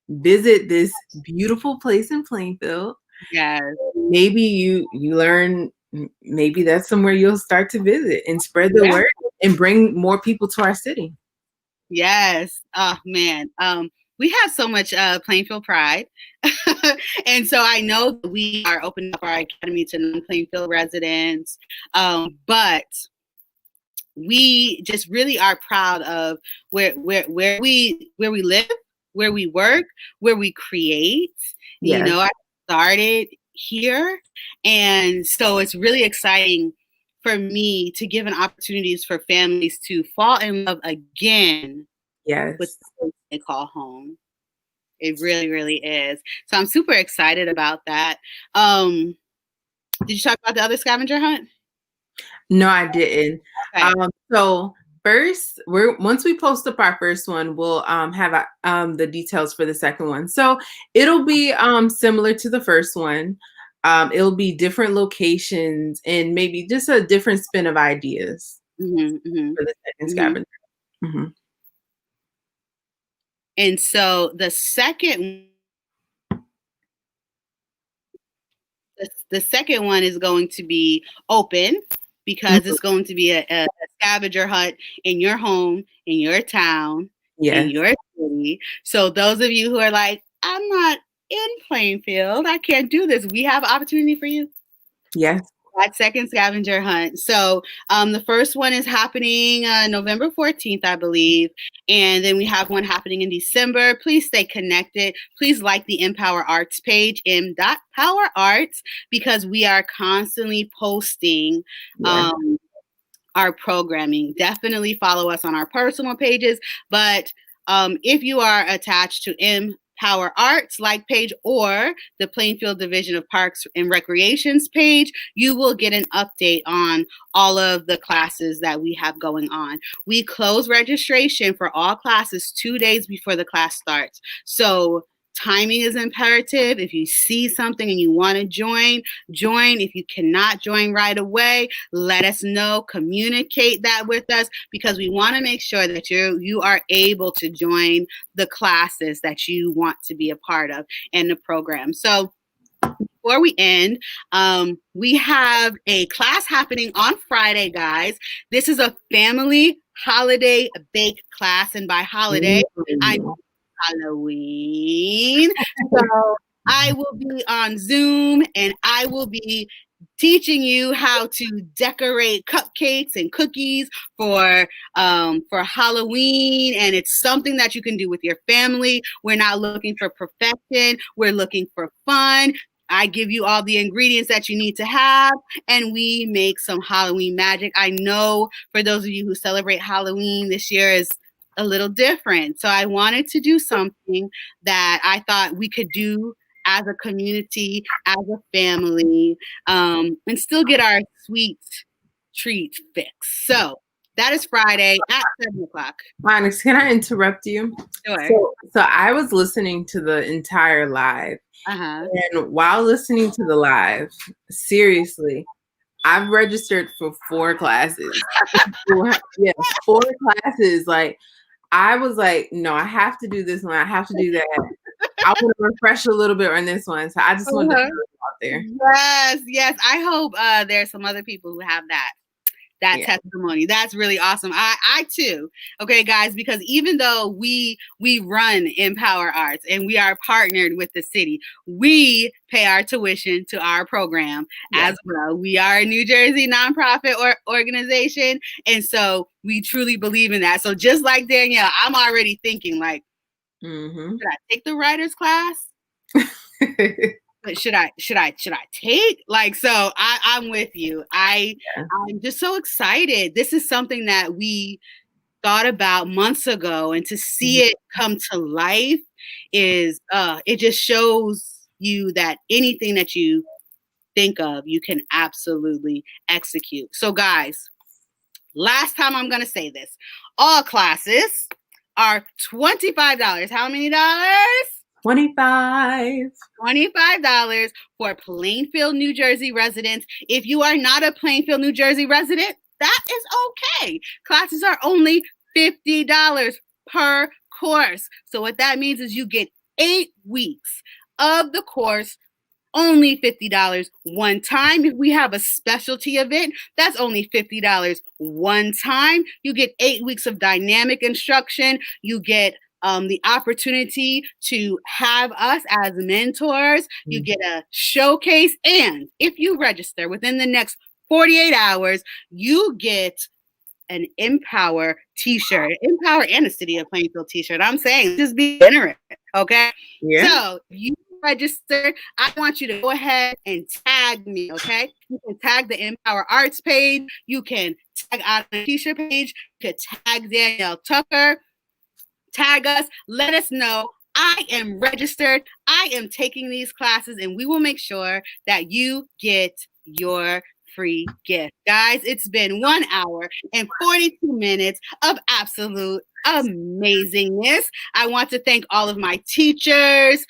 visit this beautiful place in Plainfield. Yes. Maybe you learn, maybe that's somewhere you'll start to visit and spread the word and bring more people to our city. Yes. Oh man. We have so much Plainfield pride. And so I know that we are opening up our academy to non-Plainfield residents. But we just really are proud of where we live, where we work, where we create. Yes. You know, I started here, and so it's really exciting for me to give an opportunities for families to fall in love again. Yes. With the place they call home. It really, really is. So I'm super excited about that. Did you talk about the other scavenger hunt? No, I didn't. Okay. So first, once we post up our first one, we'll have the details for the second one. So it'll be similar to the first one. It'll be different locations and maybe just a different spin of ideas for the second scavenger. Mm-hmm. And so the second one is going to be open, because it's going to be a scavenger hunt in your home, in your town, in your city. So those of you who are like, I'm not in Plainfield, I can't do this, we have opportunity for you. Yes. That second scavenger hunt. So the first one is happening November 14th, I believe. And then we have one happening in December. Please stay connected. Please like the M.PoWeR Arts page, M.PoWeR Arts, because we are constantly posting our programming. Definitely follow us on our personal pages. But if you are attached to M.PoWeR Arts like page or the Plainfield Division of Parks and Recreations page, you will get an update on all of the classes that we have going on. We close registration for all classes 2 days before the class starts. So timing is imperative. If you see something and you want to join. If you cannot join right away, let us know, communicate that with us, because we want to make sure that you are able to join the classes that you want to be a part of in the program. So before we end, we have a class happening on Friday, guys. This is a family holiday bake class, and by holiday, I mean Halloween. So I will be on Zoom, and I will be teaching you how to decorate cupcakes and cookies for Halloween, and it's something that you can do with your family. We're not looking for perfection. We're looking for fun. I give you all the ingredients that you need to have, and we make some Halloween magic. I know for those of you who celebrate Halloween, this year is a little different. So I wanted to do something that I thought we could do as a community, as a family, and still get our sweet treat fix. So that is Friday at 7:00. Onyx, can I interrupt you? Sure. So I was listening to the entire live. Uh-huh. And while listening to the live, seriously, I've registered for 4 classes. Yeah, 4 classes. Like, I was like, no, I have to do this one. I have to do that. I want to refresh a little bit on this one. So I just wanted to throw it out there. Yes. I hope there's some other people who have that testimony. That's really awesome. I too. Okay, guys, because even though we run M.PoWeR Arts and we are partnered with the city, we pay our tuition to our program as well. We are a New Jersey nonprofit organization, and so we truly believe in that. So just like Danielle, I'm already thinking like, should I take the writer's class? But should I take, like, so I'm with you. I'm just so excited. This is something that we thought about months ago, and to see it come to life is it just shows you that anything that you think of, you can absolutely execute. So guys, last time I'm gonna say this, all classes are $25. How many dollars? $25 for Plainfield, New Jersey residents. If you are not a Plainfield, New Jersey resident, that is okay. Classes are only $50 per course. So what that means is you get 8 weeks of the course, only $50 one time. If we have a specialty event, that's only $50 one time. You get 8 weeks of dynamic instruction. You get the opportunity to have us as mentors. You get a showcase. And if you register within the next 48 hours, you get an M.PoWeR t-shirt, M.PoWeR and a City of Plainfield t-shirt. I'm saying just be generous, okay? Yeah. So you register. I want you to go ahead and tag me, okay? You can tag the M.PoWeR Arts page. You can tag out on the t-shirt page. You can tag Danielle Tucker. Tag us, let us know. I am registered. I am taking these classes, and we will make sure that you get your free gift. Guys, it's been 1 hour and 42 minutes of absolute amazingness. I want to thank all of my teachers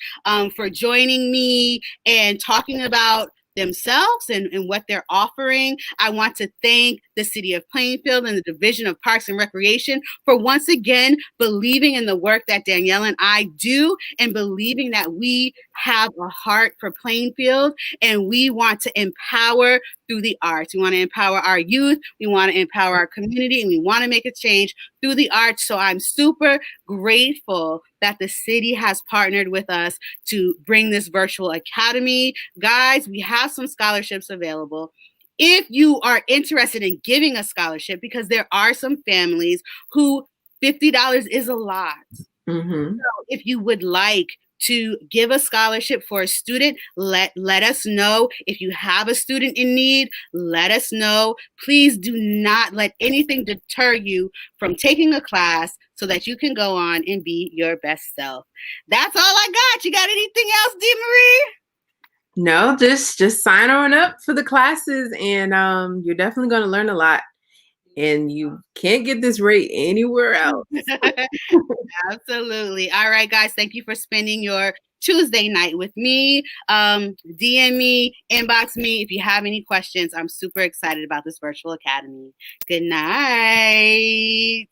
for joining me and talking about themselves and what they're offering. I want to thank the City of Plainfield and the Division of Parks and Recreation for once again believing in the work that Danielle and I do, and believing that we have a heart for Plainfield, and we want to empower through the arts. We want to empower our youth, we want to empower our community, and we want to make a change through the arts. So I'm super grateful that the city has partnered with us to bring this virtual academy. Guys, we have some scholarships available. If you are interested in giving a scholarship, because there are some families who $50 is a lot. So if you would like to give a scholarship for a student, let us know. If you have a student in need, let us know. Please do not let anything deter you from taking a class so that you can go on and be your best self. That's all I got. You got anything else, Dee Marie? No, just sign on up for the classes, and you're definitely going to learn a lot. And you can't get this rate anywhere else. Absolutely. All right, guys. Thank you for spending your Tuesday night with me. DM me, inbox me if you have any questions. I'm super excited about this virtual academy. Good night.